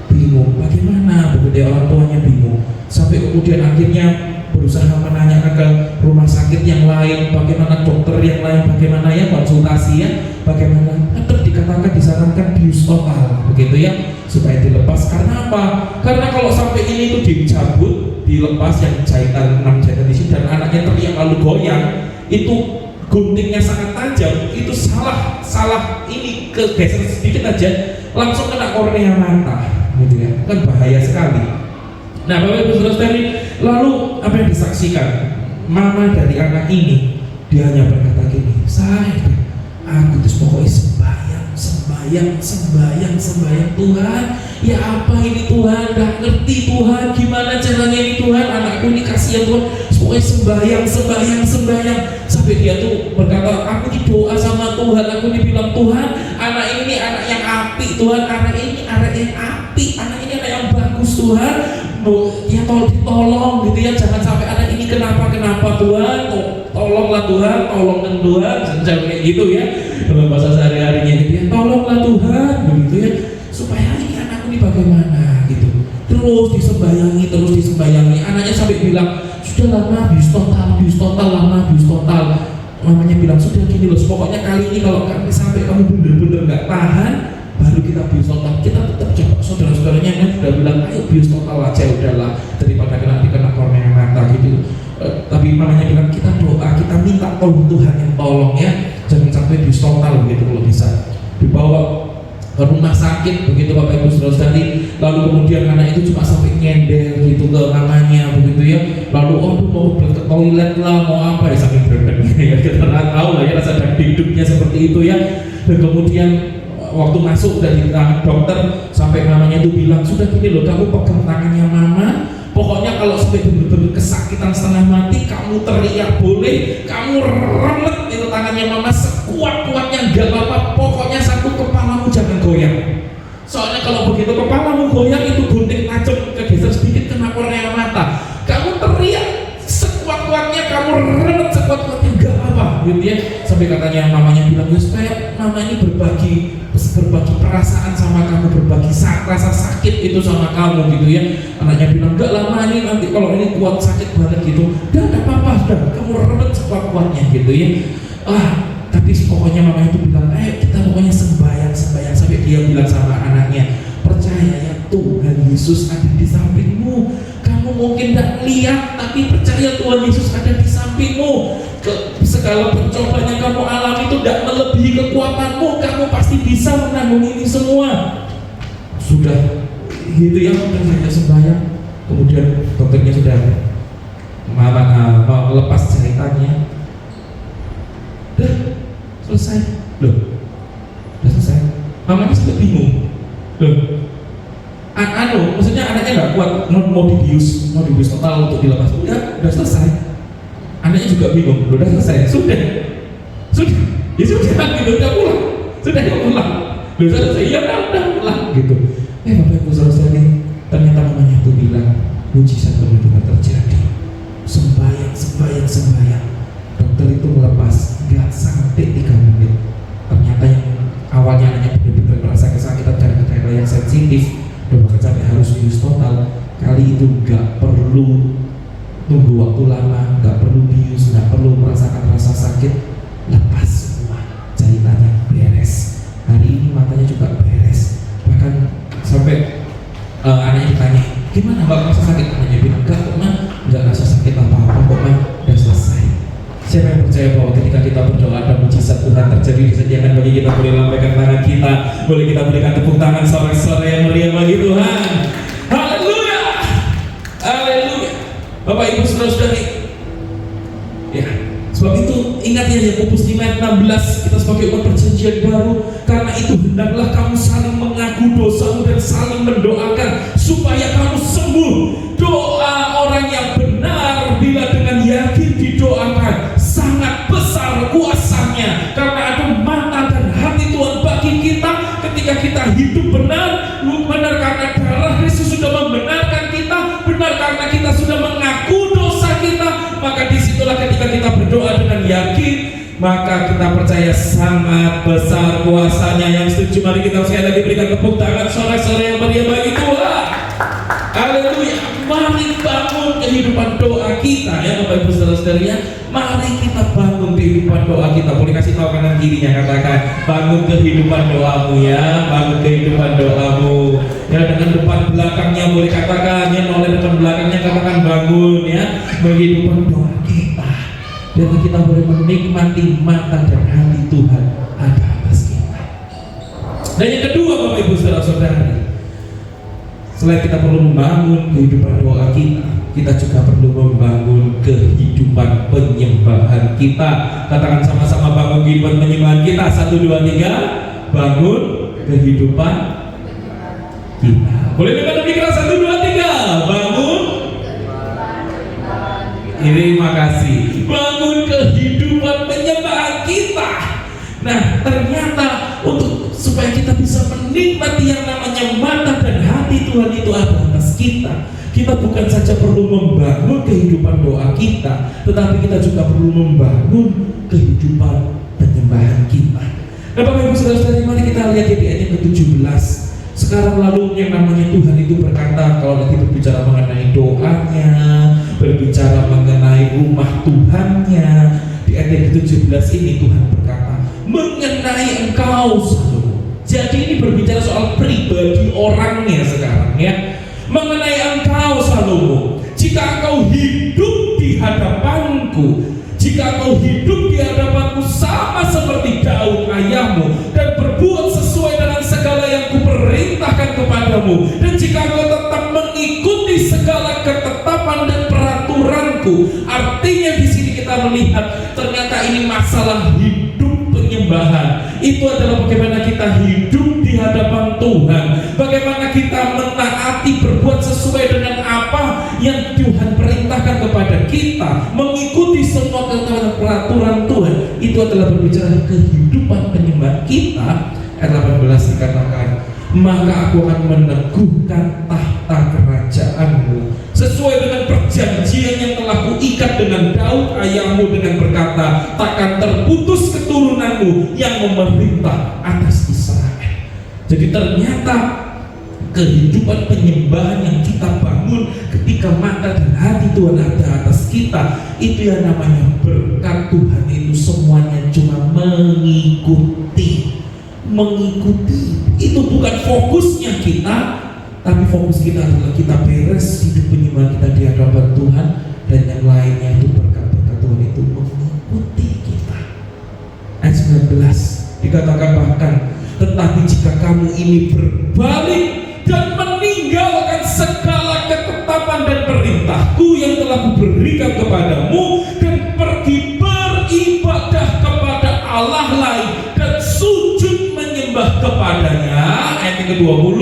Bingung bagaimana, begitu orang tuanya bingung, sampai kemudian akhirnya berusaha menanyakan ke rumah sakit yang lain bagaimana dokter dokter yang lain bagaimana ya, konsultasi ya, bagaimana tetap dikatakan disarankan bius total begitu ya, supaya dilepas. Karena apa? Karena kalau sampai ini itu dicabut, dilepas yang jahitan 6 jahitan di sini dan anaknya teriak lalu goyang, itu guntingnya sangat tajam, itu salah ini kegeser sedikit aja langsung kena kornea mata gitu ya, kan bahaya sekali. Nah Bapak Ibu Saudara-saudari, lalu apa yang disaksikan mama dari anak ini? Dia hanya berkata gini, aku terus pokoknya sembahyang Tuhan, ya apa ini Tuhan, gak ngerti Tuhan, gimana caranya ini Tuhan, anakku ini kasihan Tuhan, pokoknya sembahyang, sampai dia tuh berkata, aku didoa sama Tuhan, aku dibilang Tuhan, anak ini anak yang apik Tuhan, anak ini anak yang apik, anak ini anak yang bagus Tuhan, ya tolong gitu ya, jangan sampai anak ini kenapa Tuhan, tolonglah Tuhan, tolongkan Tuhan, jangan kayak gitu ya, dalam bahasa sehari-harinya gitu ya, tolonglah Tuhan, begitu ya, supaya ini anakku ini bagaimana gitu. Terus disembayangi, anaknya sampai bilang, sudah lama bius total. Mamanya bilang, sudah gini loh, pokoknya kali ini kalau sampai kamu bener-bener gak tahan, baru kita bius total. Kita tetap coba, saudara-saudaranya kan sudah bilang, ayo bius total aja, udahlah, daripada nanti kena kornea mata gitu. Tapi mamanya bilang, kita doa, kita minta tolong Tuhan yang tolong ya, jangan sampai bius total begitu kalau bisa. Dibawa ke rumah sakit begitu Bapak Ibu Saudara-saudari, lalu kemudian anak itu cuma sampai nyender gitu ke mamanya begitu ya, lalu mau ke toilet lah, mau apa ya, sampai berenang ya, kita nggak tahu lah ya rasa dagdikduknya seperti itu ya. Dan kemudian waktu masuk dari dokter sampai mamanya itu bilang, sudah gini loh, kamu pegang tangannya mama, pokoknya kalau sampai benar-benar kesakitan setengah mati, kamu teriak boleh, kamu remet itu tangannya mama sekuat-kuatnya, gak apa-apa, pokoknya satu kepalamu jangan goyang. Soalnya kalau begitu kepalamu goyang, itu gunting tajam kegeser sedikit kena kornea mata. Kamu teriak sekuat-kuatnya, kamu remet sekuat-kuatnya, gak apa-apa gitu ya. Sampai katanya mamanya bilang, ya supaya mama ini berbagi perasaan sama kamu, berbagi rasa sakit itu sama kamu gitu ya. Anaknya bilang, enggak lama ini, nanti kalau ini kuat sakit banget gitu, udah gak apa-apa, sudah kamu remet sekuat-kuatnya gitu ya. Tapi pokoknya mamanya itu bilang, kita pokoknya sembahyang, sampai dia bilang sama anaknya, percaya ya Tuhan Yesus ada di sampingmu. Kamu mungkin tidak lihat, tapi percaya Tuhan Yesus ada di sampingmu. Segala pencobaan yang kamu alami itu tidak melebihi kekuatanmu, kamu pasti bisa menanggung ini semua. Sudah gitu ya, saya sembahyang. Kemudian dokternya sudah melepas jahitannya. Udah selesai. Loh, udah selesai. Mamanya sudah bingung. Loh, maksudnya anaknya nggak kuat, mau dibius total untuk dilepas. Udah selesai. Anaknya juga bingung, udah selesai, sudah, ya sudah, gitu, udah pulang, udah selesai, ya udah pulang, gitu. Bapak Ibu Saudara, ternyata mamanya itu bilang, mujizat benar-benar terjadi. Sembahyang. Dokter itu melepas, gak sampai 3 menit. Ternyata yang awalnya anaknya benar-benar merasa kesakitan karena daerah yang sensitif, dan bahkan sampai harus bius total. Kali itu gak perlu tunggu waktu lama, gak perlu bius, gak perlu merasakan rasa sakit, lepas semua, jahitannya beres. Hari ini matanya juga beres. Bahkan sampai anaknya ditanya, gimana mbak rasa sakit? Anaknya bilang, enggak kok mah, enggak rasa sakit apa-apa kok mah, udah selesai. Siapa yang percaya bahwa ketika kita berdoa dan mujizat Tuhan terjadi, disediakan bagi kita, boleh lambaikan tangan kita, boleh kita berikan tepuk tangan sore-sore yang meriah bagi Tuhan. Haleluya, haleluya. Bapak Ibu Saudara-saudari, ya, sebab itu ingat ya Yakobus 5 ayat 16, kita sebagai umat perjanjian baru, karena itu hendaklah kamu saling mengaku dosamu dan saling mendoakan supaya kamu sembuh. Doa orang yang benar bila dengan yakin didoakan sangat besar kuasanya, karena ada mata dan hati Tuhan bagi kita ketika kita hidup benar karena darah Kristus sudah membenarkan kita, benar karena kita sudah mengaku dosa kita, maka disitulah ketika kita berdoa dengan yakin, maka kita percaya sangat besar kuasanya. Yang setuju mari kita sekali lagi berikan tepuk tangan sore-sore yang meriah bagi Tuhan. Haleluya. Mari bangun kehidupan doa kita ya Bapak Ibu Saudara. saudara, mari kita bangun kehidupan doa kita. Boleh kasih tahu kanan kirinya, katakan bangun kehidupan doamu ya, bangun kehidupan doamu ya. Dengan depan belakangnya boleh katakan ya, oleh depan belakangnya katakan bangun ya, kehidupan doa kita. Dan kita boleh menikmati mata dan hati Tuhan ada atas kita. Dan yang kedua Bapak Ibu Saudara-saudari, selain kita perlu membangun kehidupan doa kita juga perlu membangun kehidupan penyembahan kita. Katakan sama-sama, bangun kehidupan penyembahan kita. 1, 2, 3. Bangun kehidupan kita. Boleh dengar lebih keras? 1, 2, 3. Bangun. Terima kasih. Bangun kehidupan penyembahan kita. Nah, ternyata supaya kita bisa menikmati yang namanya mata dan hati Tuhan itu ada atas kita, kita bukan saja perlu membangun kehidupan doa kita, tetapi kita juga perlu membangun kehidupan penyembahan kita. Nah, Bapak Ibu Saudara-saudari, mari kita lihat di ayat yang ke-17. Sekarang lalu yang namanya Tuhan itu berkata, kalau nanti berbicara mengenai doanya, berbicara mengenai rumah Tuhannya, di ayat yang ke-17 ini Tuhan berkata, mengenai engkau Salomo. Jadi ini berbicara soal pribadi orangnya sekarang ya. Mengenai engkau Salomo, jika engkau hidup di hadapanku, jika engkau hidup di hadapanku sama seperti Daud ayahmu, dan berbuat sesuai dengan segala yang kuperintahkan kepadamu, dan jika engkau tetap mengikuti segala ketetapan dan peraturanku. Artinya di sini kita melihat ternyata ini masalah hidup penyembahan. Itu adalah bagaimana kita hidup di hadapan Tuhan, bagaimana kita mentaati, berbuat sesuai dengan apa yang Tuhan perintahkan kepada kita, mengikuti semua peraturan Tuhan. Itu adalah berbicara kehidupan penyembahan kita. Ayat 18 dikatakan, maka aku akan meneguhkan tahta kerajaanmu sesuai dengan perjanjian yang telah kuikat dengan Daud ayahmu, dengan berkata, takkan terputus keturunanmu yang memerintah atas Israel. Jadi ternyata kehidupan penyembahan yang kita bangun ketika mata dan hati Tuhan ada atas kita, itu yang namanya berkat Tuhan. Itu semuanya cuma mengikuti. Itu bukan fokusnya kita, tapi fokus kita adalah kita beres hidup penyembahan kita di hadapan Tuhan, dan yang lainnya itu berkat-berkat Tuhan itu mengikuti kita. Ayat 19 dikatakan bahkan, tetapi jika kamu ini berbalik dan meninggalkan segala ketetapan dan perintahku yang telah kuberikan kepadamu, dan pergi beribadah kepada Allah lain dan sujud menyembah kepadanya, ayat yang ke-20,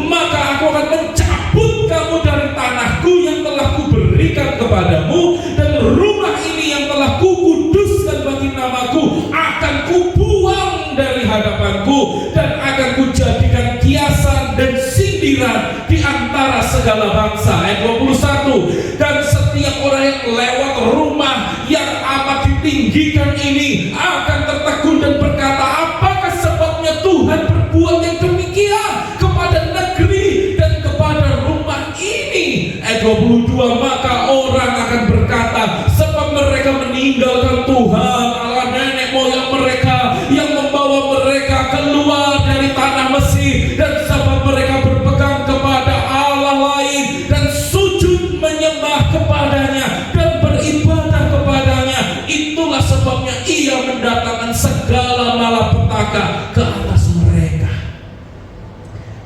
maka aku akan mencabut kamu dari tanahku yang telah kuberikan kepadamu, dan rumah ini yang telah kukuduskan bagi namaku akan kubuang dari hadapanku, dan akan kujadikan kiasan dan sindiran di antara segala bangsa. Ayat 21, dan setiap orang yang lewat rumah yang amat ditinggikan ini akan tertegun dan berkata, apakah sebabnya Tuhan berbuat yang demikian kepada negeri dan kepada rumah ini? Ayat 22, maka orang akan berkata, sebab mereka meninggalkan Tuhan Allah nenek moyang mereka yang membawa mereka keluar dari tanah Mesir, dan sebab mereka berpegang kepada Allah lain dan sujud menyembah kepadanya dan beribadah kepadanya, itulah sebabnya ia mendatangkan segala malapetaka ke atas mereka.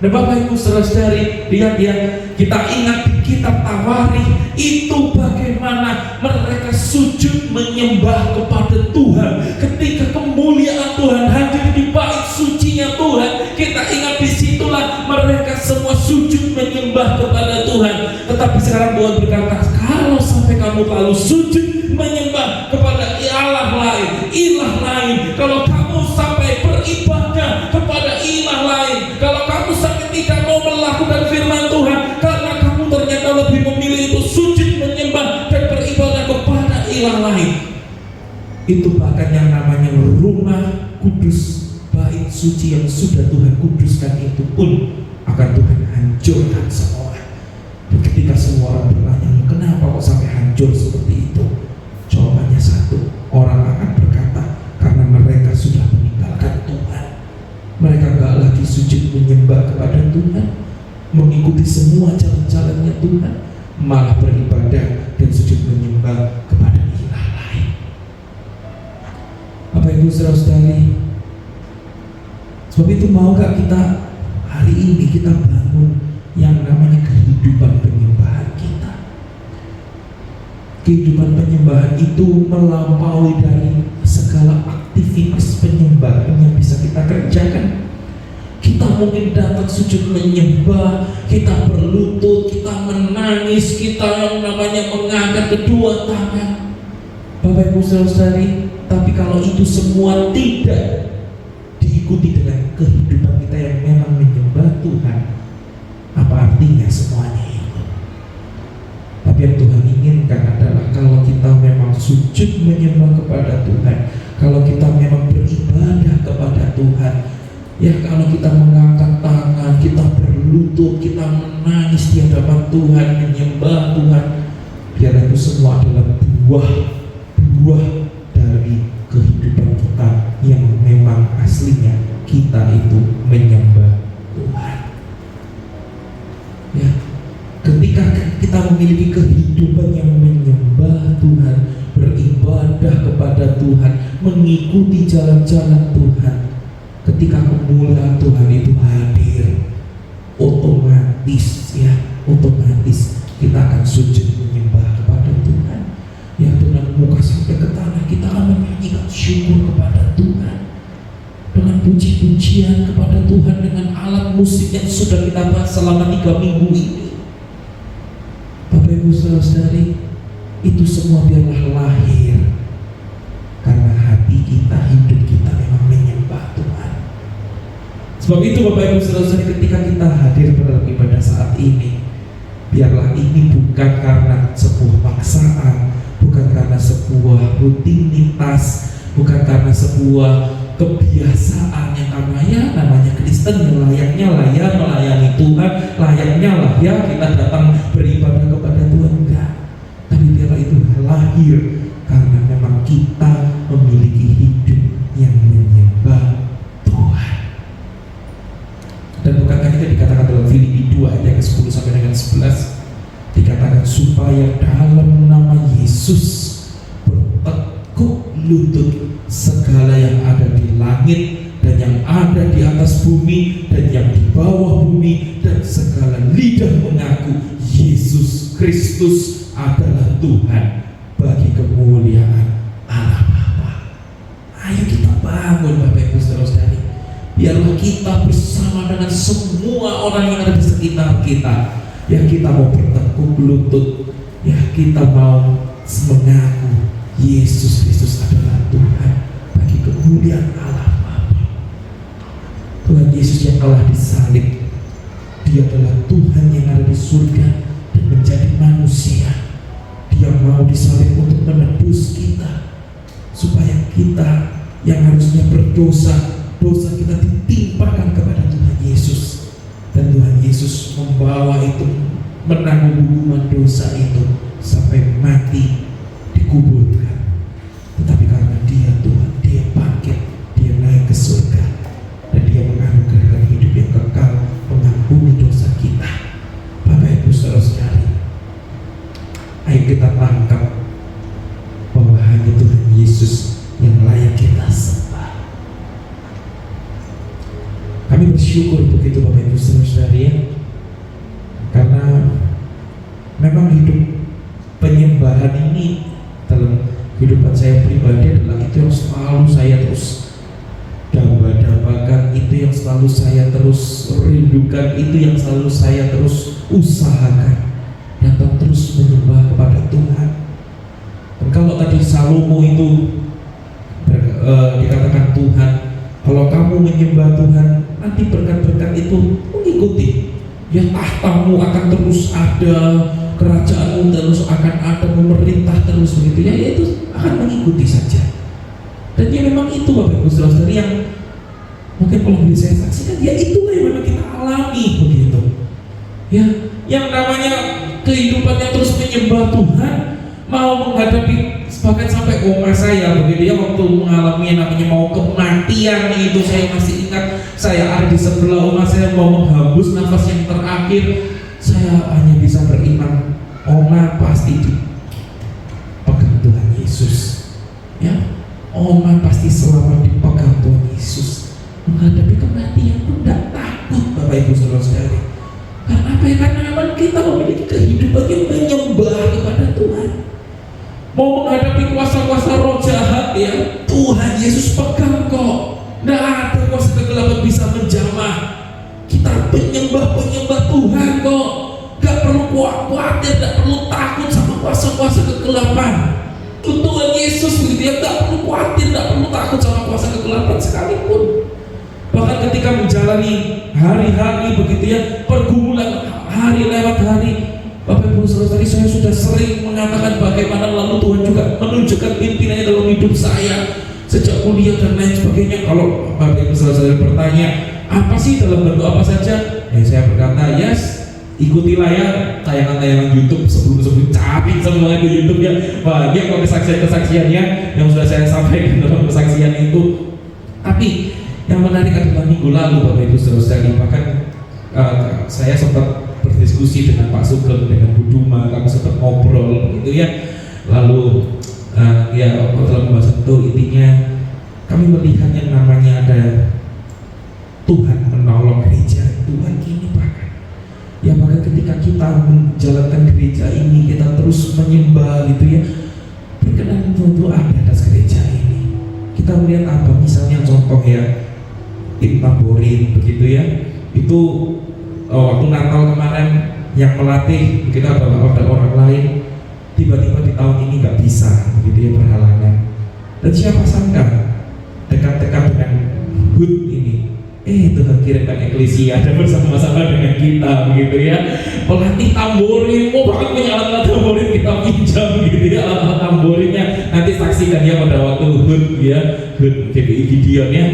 Dan Bapak Ibu Saudara-saudari, lihat ya, kita ingat di kitab Tawarikh itu bagaimana mereka sujud menyembah kepada Tuhan ketika kemuliaan Tuhan hadir di bait sucinya Tuhan. Kita ingat disitulah mereka semua sujud menyembah kepada Tuhan. Tetapi sekarang Tuhan berkata, kalau sampai kamu lalu sujud menyembah kepada ilah lain, kalau kamu sampai beribadah kepada ilah lain, kalau kamu sampai tidak mau melakukan firman Tuhan karena kamu ternyata lebih memilih itu sujud menyembah dan beribadah kepada ilah lain, itu bahkan yang namanya rumah kudus, bait suci yang sudah Tuhan kuduskan itu pun akan Tuhan hancurkan semua. Dan ketika semua orang bertanya, kenapa kok sampai hancur seperti itu? Coba mengikuti semua jalan-jalannya Tuhan, malah beribadah dan sujud menyembah kepada ilah lain. Bapak Ibu saudara-saudari, sebab itu mau gak kita hari ini kita bangun yang namanya kehidupan penyembahan kita. Kehidupan penyembahan itu melampaui dari segala aktivitas penyembahan yang bisa kita kerjakan. Kita mungkin datang sujud menyembah, kita berlutut, kita menangis, kita yang namanya mengangkat kedua tangan. Bapak Ibu saudara-saudari, tapi kalau itu semua tidak diikuti dengan kehidupan kita yang memang menyembah Tuhan, apa artinya semuanya itu? Tapi yang Tuhan inginkan adalah kalau kita memang sujud menyembah kepada Tuhan, kalau kita memang beribadah kepada Tuhan, ya kalau kita mengangkat tangan, kita berlutut, kita menangis di hadapan Tuhan, menyembah Tuhan, biar itu semua adalah buah dari kehidupan kita yang memang aslinya kita itu menyembah Tuhan. Ya, ketika kita memiliki kehidupan yang menyembah Tuhan, beribadah kepada Tuhan, mengikuti jalan-jalan Tuhan, ketika kemuliaan Tuhan itu hadir, otomatis kita akan sujud menyembah kepada Tuhan. Ya, dengan muka sampai ke tanah kita akan menyanyikan syukur kepada Tuhan, dengan puji-pujian kepada Tuhan, dengan alat musik yang sudah kita bahas selama 3 minggu ini. Bapak Ibu saudara-saudari, itu semua biarlah lahir karena hati kita, hidup kita memang menyembah Tuhan. Sebab itu Bapak Ibu saudara-saudari, ketika kita hadir pada ibadah saat ini, biarlah ini bukan karena sebuah paksaan, bukan karena sebuah rutinitas, bukan karena sebuah kebiasaan yang namanya Kristen, yang layaknya lah ya melayani Tuhan, layaknya lah ya kita datang beribadah kepada Tuhan, enggak. Tapi biarlah itu lahir karena memang kita memiliki hidup yang menyembah Tuhan. Dan bukankah itu dikatakan dalam Filipi 2 ayat ke-10 sampai dengan 11, dikatakan supaya dalam nama Yesus bertekuk lutut segala yang ada di langit dan yang ada di atas bumi dan yang di bawah bumi, dan segala lidah mengaku Yesus Kristus adalah Tuhan, bagi kemuliaan Allah Bapa. Ayo kita bangun Bapak Ibu saudara-saudari, biarlah kita bersama dengan semua orang yang ada di sekitar kita, ya kita mau bertekuk lutut, ya kita mau mengaku Yesus Kristus adalah Tuhan, bagi kemuliaan Allah Bapa. Tuhan Yesus yang telah disalib, Dia adalah Tuhan yang ada di surga dan menjadi manusia. Dia mau disalib untuk menebus kita, supaya kita yang harusnya berdosa, dosa kita ditimpakan kepada Tuhan Yesus, dan Tuhan Yesus membawa itu, menanggung hukuman dosa itu sampai mati, dikuburkan. Tetapi karena Dia Tuhan, Dia bangkit, Dia naik ke surga, dan Dia menganugerahkan hidup yang kekal, mengampuni dosa kita. Bapak Ibu saudara-saudari, ayo kita tangkap bahwa hanya Tuhan Yesus yang layak kita sembah. Kami bersyukur begitu Bapak Ibu saudara-saudari, ya, karena memang hidup penyembahan ini dalam kehidupan saya pribadi adalah itu yang selalu saya terus dambakan, itu yang selalu saya terus rindukan, itu yang selalu saya terus usahakan, datang terus menyembah kepada Tuhan. Dan kalau tadi Salomo itu dikatakan Tuhan, kalau kamu menyembah Tuhan, nanti berkat-berkat itu mengikuti, ya tahtamu akan terus ada, kerajaanmu terus akan ada, memerintah terus begitu, ya itu akan mengikuti saja. Dan ya memang itu Bapak Ibu saudara-saudari yang mungkin kalau boleh saya saksikan, ya itulah yang memang kita alami begitu. Ya, yang namanya kehidupan yang terus menyembah Tuhan, mau menghadapi bahkan sampai oma saya begitu ya, waktu mengalami yang namanya mau kematian itu, saya masih ingat saya ada di sebelah oma saya mau menghembus nafas yang terakhir, saya hanya bisa beriman, Oma pasti dipegang Tuhan Yesus. Ya, Oma pasti selamat dipegang Tuhan Yesus. Menghadapi kematian pun tidak takut, Bapak Ibu Saudara-saudari. Karena apa ya? Karena memang kita memiliki kehidupan yang menyembah kepada Tuhan. Mau menghadapi kuasa-kuasa roh jahat ya, Tuhan Yesus pegang kok. Tidak ada kuasa kegelapan bisa menjamah. Kita penyembah Tuhan kok. Gak perlu khawatir, gak perlu takut sama kuasa-kuasa kegelapan. Tuhan Yesus begitu ya, gak perlu khawatir, gak perlu takut sama kuasa kegelapan sekalipun. Bahkan ketika menjalani hari-hari begitu ya, pergumulan hari lewat hari, Bapak Ibu Saudara, saya sudah sering mengatakan bagaimana lalu Tuhan juga menunjukkan pimpinannya dalam hidup saya sejak kuliah dan lain sebagainya. Kalau Bapak Ibu Saudara bertanya, apa sih dalam bentuk apa saja? Saya berkata, yes, ikutilah ya tayangan-tayangan YouTube sebelum capek semua di YouTube ya. Banyak kok kesaksian-kesaksiannya yang sudah saya sampaikan dalam kesaksian itu. Tapi yang menarik adalah minggu lalu Bapak Ibu Saudara, bahkan saya sempat berdiskusi dengan Pak Sugeng, dengan Bu Duma, kami sempat ngobrol begitu ya. Lalu ya dalam pembahasan itu intinya kami melihat yang namanya ada Tuhan menolong gereja Tuhan ini, bahkan ketika kita menjalankan gereja ini, kita terus menyembah gitu ya, berkenan Tuhan ada atas gereja ini. Kita melihat apa, misalnya contoh ya, tim tamborin begitu ya, itu waktu Natal kemarin yang melatih begitu ada orang lain, tiba-tiba di tahun ini nggak bisa begitu ya, berhalangan. Dan siapa sangka dekat-dekat dengan HUT ini, Tuhan kirimkan eklesia dan bersama-sama dengan kita begitu ya, pelatih tamborin, bahkan punya alat tamborin kita pinjam gitu ya, alat tamborinnya. Nanti saksikan ya pada waktu HUT ya, HUT GBI Gideon ya,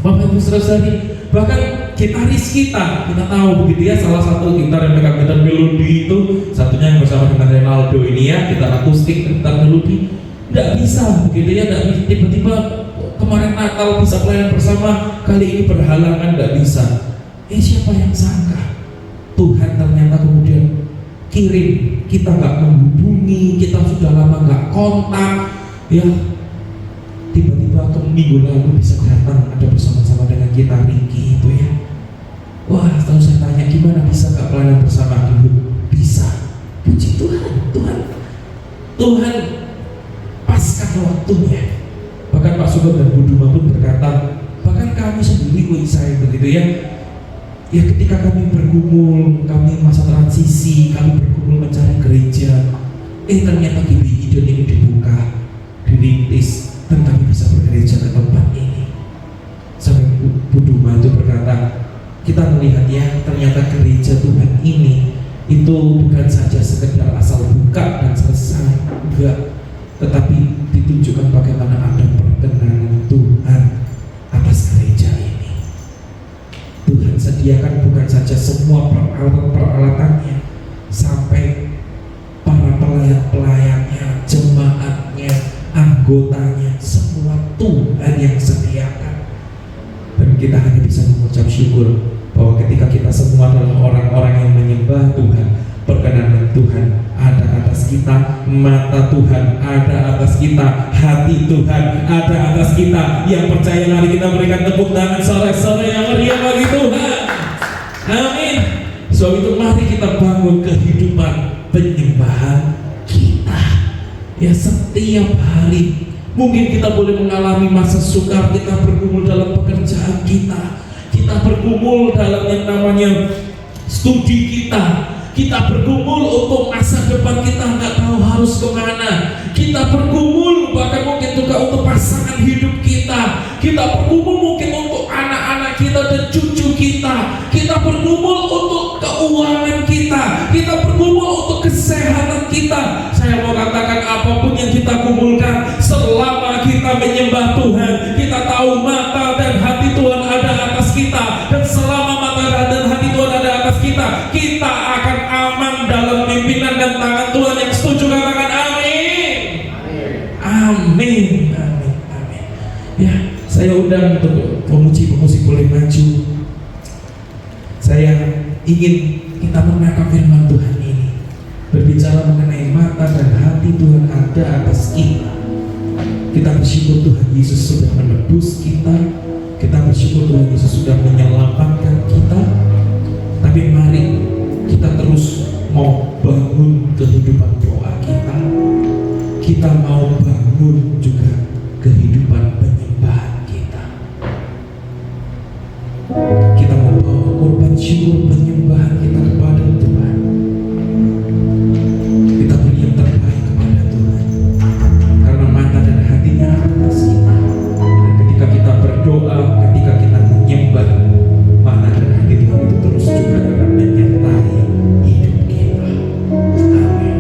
Bapak Ibu Saudara. Bahkan gitaris kita tahu begitu ya, salah satu gitar yang pegang gitar melodi itu, satunya yang bersama dengan Renaldo ini ya, gitar akustik gitar melodi, tidak bisa begitu ya, tidak bisa tiba-tiba kemarin Natal bisa pelayanan bersama, kali ini berhalangan tidak bisa. Siapa yang sangka Tuhan ternyata kemudian kirim, kita nggak menghubungi, kita sudah lama nggak kontak ya, tiba-tiba ke minggu lalu bisa datang ada bersama-sama dengan kita Riki itu ya. Wah, setelah saya tanya gimana bisa nggak pelayanan bersama dulu? Bisa. Puji Tuhan paskan waktunya. Bahkan Pak Sugeng dan Bu Duma pun berkata, bahkan kami sendiri saya begitu ya, ketika kami bergumul, kami masa transisi, kami bergumul mencari gereja, ternyata GBI Gideon ini dibuka, dirintis, dan kami bisa bergereja ke tempat ini. Sampai Bu Duma itu berkata, kita melihat ya, ternyata gereja Tuhan ini itu bukan saja sekedar asal buka dan selesai, enggak, tetapi ditunjukkan bagaimana ada perkenanan Tuhan atas gereja ini. Tuhan sediakan bukan saja semua peralatan-peralatannya, sampai para pelayan-pelayannya, jemaatnya, anggotanya, semua Tuhan yang sediakan. Dan kita hanya bisa mengucap syukur bahwa ketika kita semua adalah orang-orang yang menyembah Tuhan, perkenanan Tuhan ada atas kita, mata Tuhan ada atas kita, hati Tuhan ada atas kita. Yang percaya mari kita berikan tepuk tangan sore-sore yang meriah bagi Tuhan. Amin. Sebab itu mari kita bangun kehidupan penyembahan kita ya, setiap hari. Mungkin kita boleh mengalami masa sukar, kita bergumul dalam pekerjaan kita bergumul dalam yang namanya studi kita bergumul untuk masa depan kita, nggak tahu harus kemana. Kita bergumul bahkan mungkin juga untuk pasangan hidup kita bergumul mungkin untuk anak-anak kita dan cucu kita bergumul untuk keuangan kita bergumul untuk kesehatan kita. Saya mau katakan apapun yang kita gumulkan, selama kita menyembah Tuhan, kita tahu mata dan hati Tuhan ada atas kita, dan selama mata dan hati Tuhan ada atas kita akan aman dalam pimpinan dan tangan Tuhan. Yang setuju katakan amin. Amin. Ya, saya undang untuk pemuji-pemuji boleh maju. Saya ingin kita kita menangkap firman Tuhan ini, berbicara mengenai mata dan hati Tuhan ada atas kita. Kita bersyukur Tuhan Yesus sudah menebus kita. Kita bersyukur Tuhan Yesus sudah menyelamatkan kita. Tapi mari kita terus mau bangun kehidupan doa kita. Kita mau bangun juga kehidupan penyembahan kita. Kita mau bawa korban syukur penyembahan kita kepada Tuhan. Kita beri yang terbaik kepada Tuhan, karena mata dan hatinya atas kita. Dan ketika kita berdoa, ketika kita menyembah, mata dan hati Tuhan itu terus juga akan menyertai hidup kita. Amin.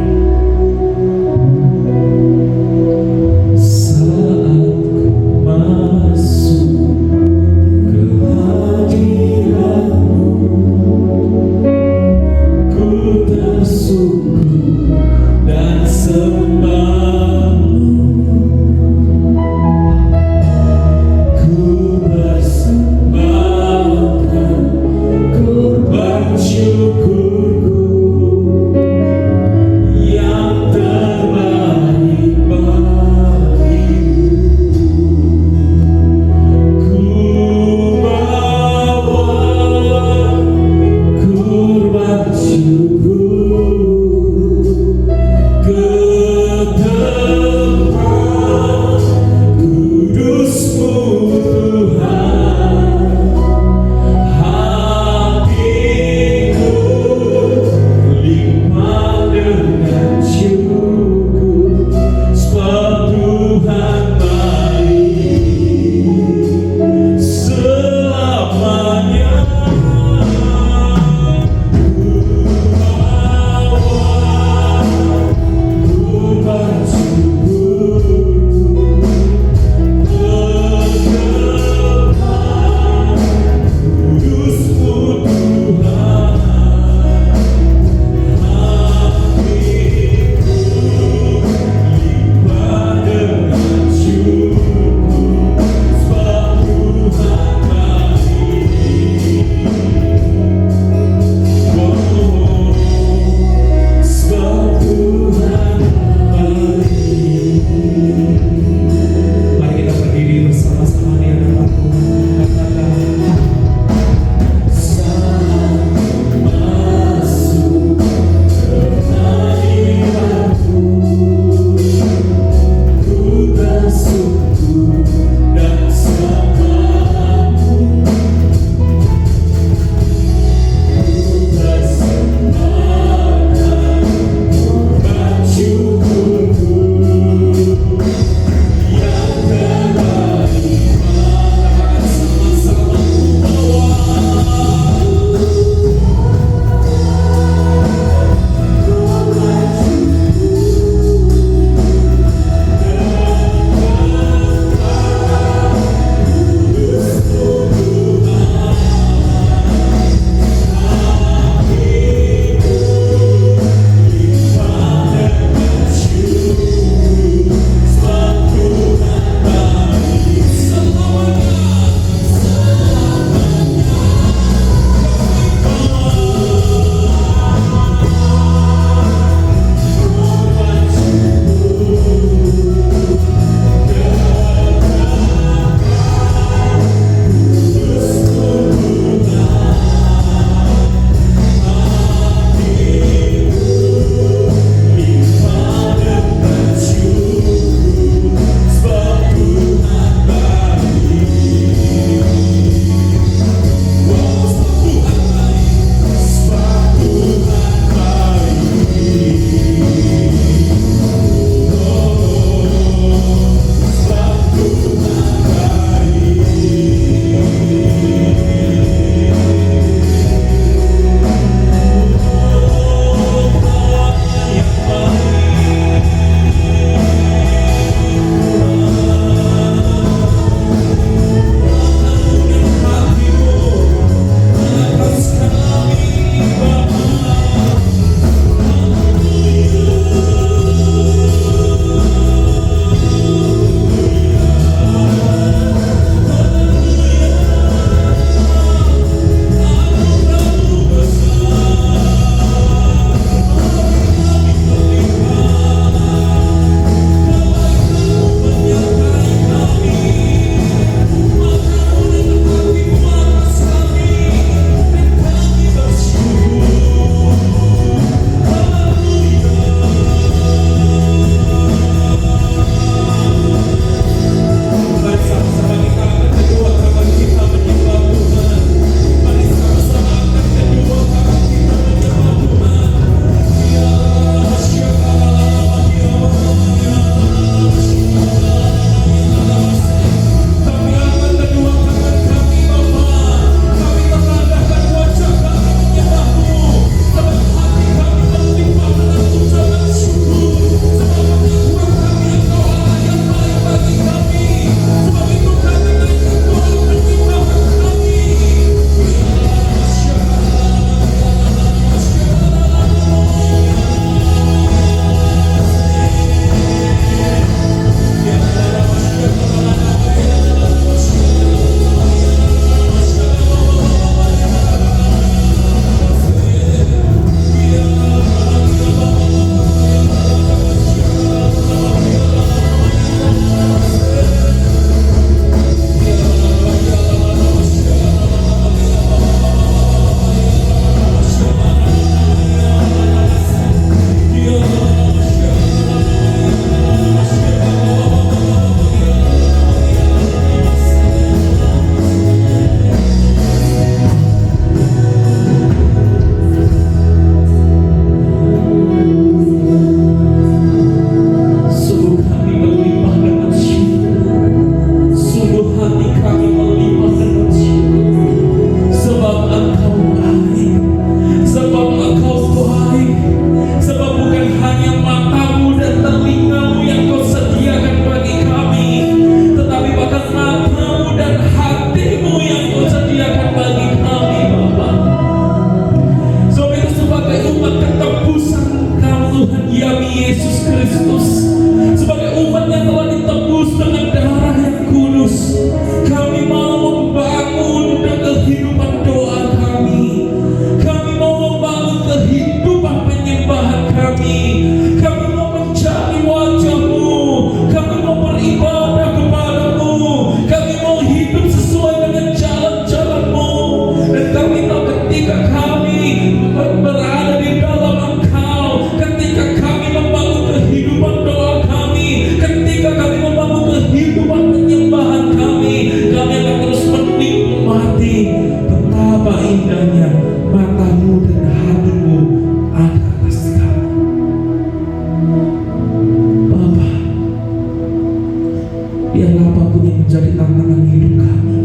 biarlah apapun yang menjadi tantangan hidup kami,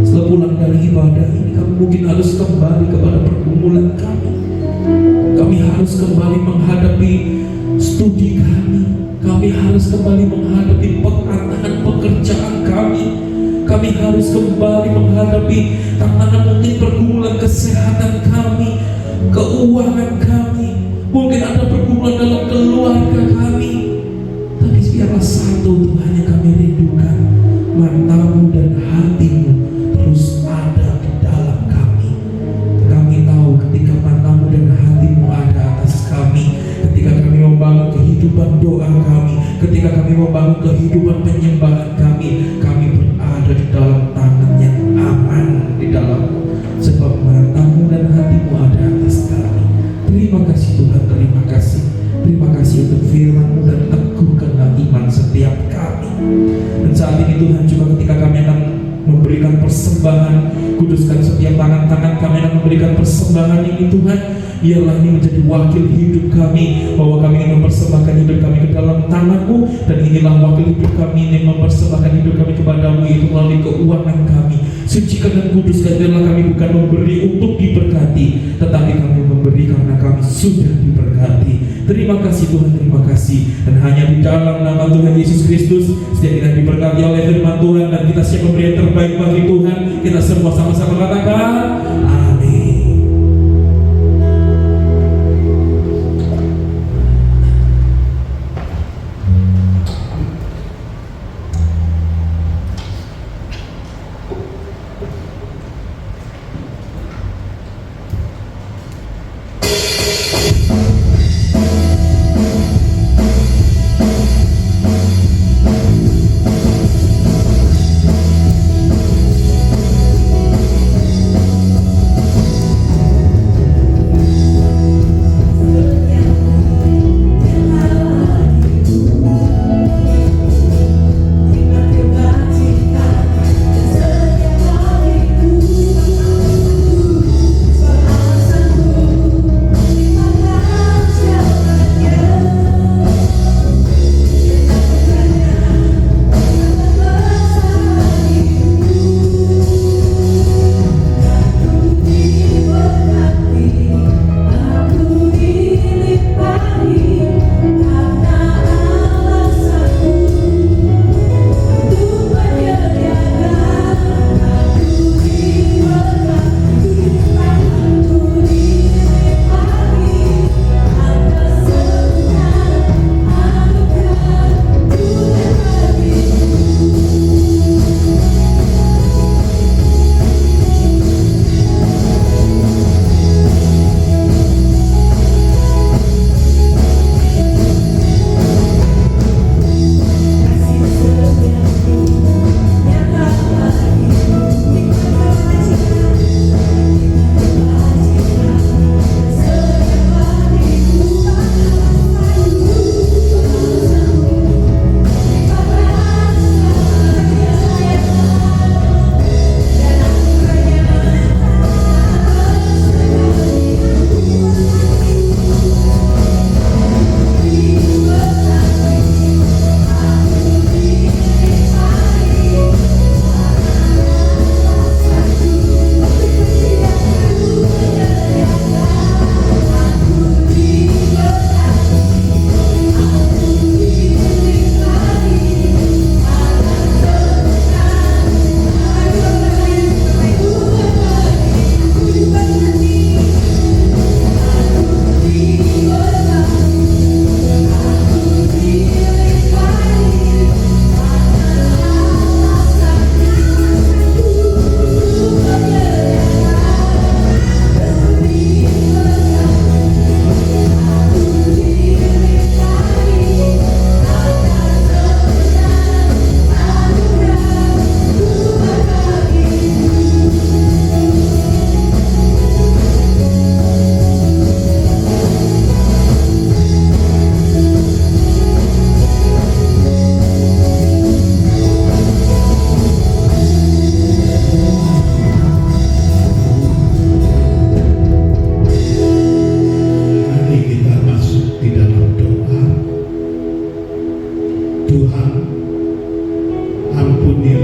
setelah pulang dari ibadah ini kami mungkin harus kembali kepada pergumulan kami. Kami harus kembali menghadapi studi kami harus kembali menghadapi penantangan pekerjaan kami harus kembali menghadapi tantangan mungkin pergumulan kesehatan kami, keuangan kami, mungkin ada pergumulan dalam keluarga kami. Tapi biarlah satu Tuhan yang kami rindukan, matamu dan hatimu terus ada di dalam kami. Kami tahu ketika matamu dan hatimu ada atas kami, ketika kami membangun kehidupan doa kami, ketika kami membangun kehidupan penyembahan kami berada di dalam tangan yang aman di dalammu, sebab matamu dan hatimu ada atas kami. Terima kasih Tuhan, terima kasih untuk firman-Mu dan teguhkanlah iman setiap kami. Dan saat ini Tuhan juga ketika kami akan memberikan persembahan, kuduskan setiap tangan-tangan kami akan memberikan persembahan ini Tuhan. Biarlah ini menjadi wakil hidup kami, bahwa kami ingin mempersembahkan hidup kami ke dalam tangan-Mu, dan inilah wakil hidup kami yang mempersembahkan hidup kami kepadamu, yaitu melalui keuangan kami. Sucikan dan kuduskan, biarlah kami bukan memberi untuk diberkati, tetapi kami memberi karena kami sudah diberkati. Terima kasih Tuhan, terima kasih. Dan hanya di dalam nama Tuhan Yesus Kristus setiap kita diberkati oleh firman Tuhan, dan kita siap memberi yang terbaik bagi Tuhan. Kita semua sama-sama katakan amin.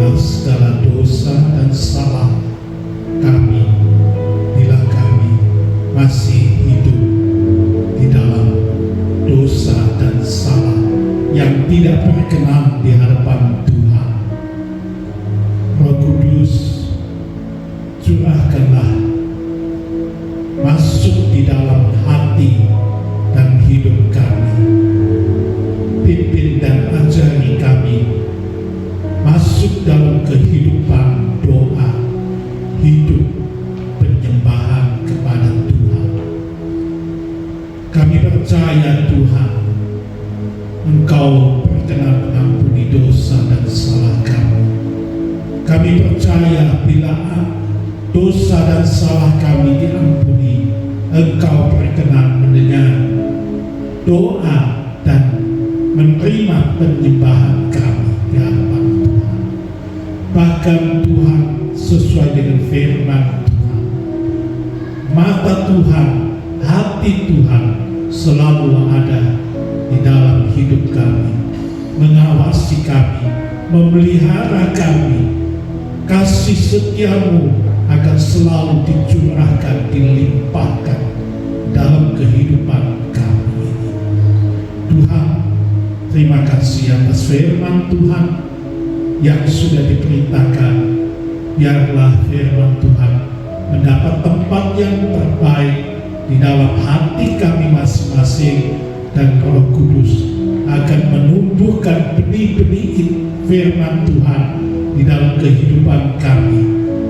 Ampunilah segala dosa dan salah kami bila kami masih hidup di dalam dosa dan salah yang tidak berkenan di hadapan Tuhan. Roh Kudus, curahkanlah masuk di dalam hati dan hidup kami. Pimpin dan ajari kami masuk dalam kehidupan doa, hidup penyembahan kepada Tuhan. Kami percaya Tuhan, Engkau berkenan mengampuni dosa dan salah kami. Kami percaya bila dosa dan salah kami diampuni, Engkau berkenan mendengar doa dan menerima penyembahan kami di hadapan Tuhan. Bahkan Tuhan, sesuai dengan firman Tuhan, mata Tuhan, hati Tuhan selalu ada di dalam hidup kami, mengawasi kami, memelihara kami. Kasih setiamu akan selalu dicurahkan, dilimpahkan dalam kehidupan kami ini. Tuhan, terima kasih atas firman Tuhan yang sudah diperintahkan. Biarlah firman Tuhan mendapat tempat yang terbaik di dalam hati kami masing-masing, dan Roh Kudus akan menumbuhkan benih-benih firman Tuhan di dalam kehidupan kami,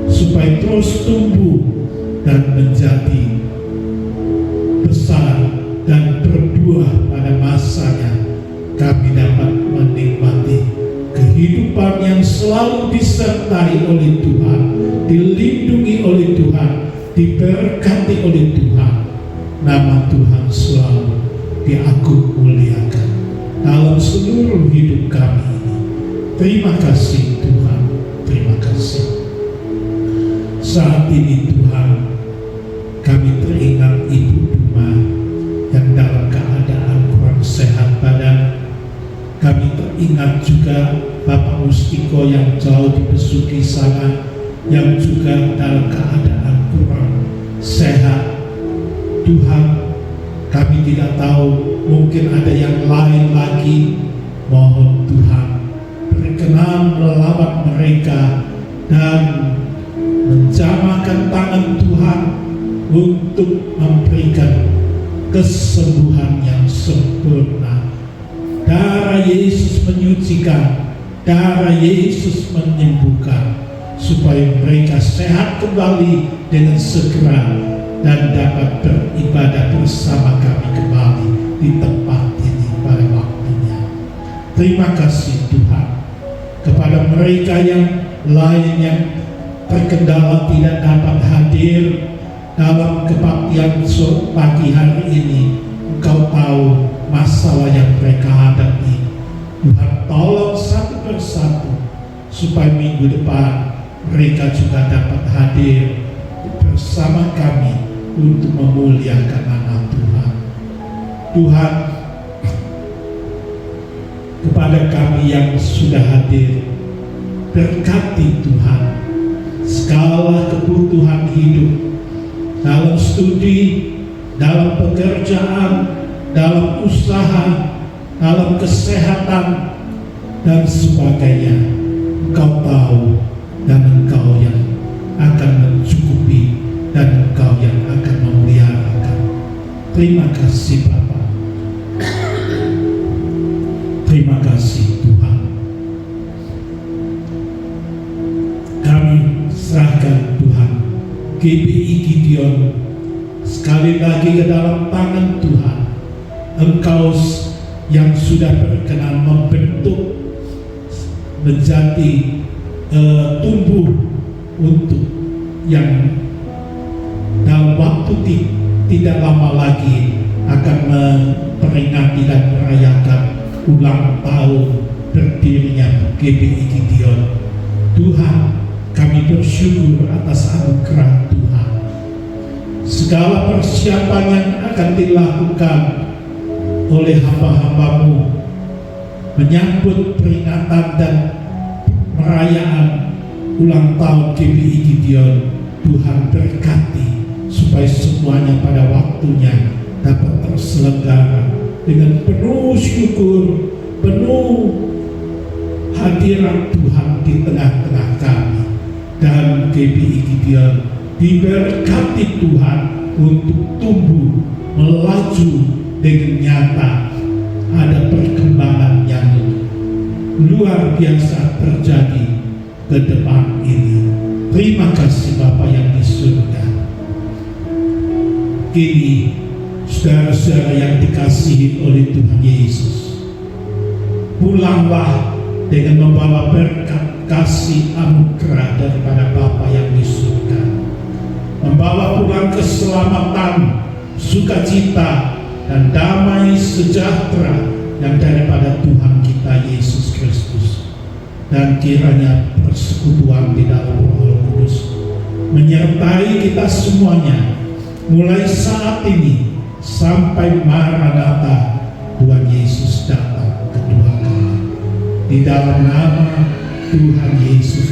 supaya terus tumbuh dan menjadi besar dan berbuah pada masanya. Kami dapat menikmati kehidupan yang selalu disertai oleh Tuhan, dilindungi oleh Tuhan, diberkati oleh Tuhan. Nama Tuhan selalu diagung muliakan dalam seluruh hidup kami ini. Terima kasih Tuhan, terima kasih. Saat ini Tuhan, kami teringat Ibu Duma yang dalam keadaan kurang sehat badan. Kami teringat juga Bapak Mustiko yang jauh di Besuki sana, yang juga dalam keadaan kurang sehat. Tuhan, kami tidak tahu, mungkin ada yang lain lagi. Mohon Tuhan berkenan melawat mereka dan menjamahkan tangan Tuhan untuk memberikan kesembuhan yang sempurna. Darah Yesus menyucikan, darah Yesus menyembuhkan, supaya mereka sehat kembali dengan segera dan dapat beribadah bersama kami kembali di tempat ini pada waktunya. Terima kasih Tuhan. Kepada mereka yang lain yang terkendala tidak dapat hadir dalam kebaktian pagi hari ini, Engkau tahu masalah yang mereka hadapi. Tuhan, tolong satu persatu supaya minggu depan mereka juga dapat hadir bersama kami untuk memuliakan nama Tuhan. Tuhan, kepada kami yang sudah hadir, berkati Tuhan segala kebutuhan hidup, dalam studi, dalam pekerjaan, dalam usaha, dalam kesehatan, dan sebagainya. Engkau tahu, dan Engkau yang akan mencukupi, dan Engkau yang akan memeliharakan. Terima kasih Bapa. Terima kasih Tuhan. Kami serahkan Tuhan GBI Gideon sekali lagi ke dalam tangan Tuhan. Engkau yang sudah berkenan membentuk menjadi tumbuh untuk yang dalam waktu tidak lama lagi akan memperingati dan merayakan ulang tahun berdirinya GBI Gideon. Tuhan, kami bersyukur atas anugerah Tuhan. Segala persiapan yang akan dilakukan oleh hamba-hambamu menyambut peringatan dan perayaan ulang tahun GBI Gideon. Tuhan berkati supaya semuanya pada waktunya dapat terselenggara dengan penuh syukur, penuh hadirat Tuhan di tengah-tengah kami. Dan GBI Gideon diberkati Tuhan untuk tumbuh, melaju dengan nyata. Ada perkembangan yang luar biasa terjadi ke depan ini. Terima kasih Bapa yang di surga. Kini saudara-saudara yang dikasihi oleh Tuhan Yesus, pulanglah dengan membawa berkat kasih anugerah daripada Bapa yang di surga, membawa pulang keselamatan, sukacita, dan damai sejahtera yang daripada Tuhan kita Yesus Kristus. Dan kiranya persekutuan di dalam Roh Kudus menyertai kita semuanya mulai saat ini sampai Maranatha Tuhan Yesus datang kedua kali. Di dalam nama Tuhan Yesus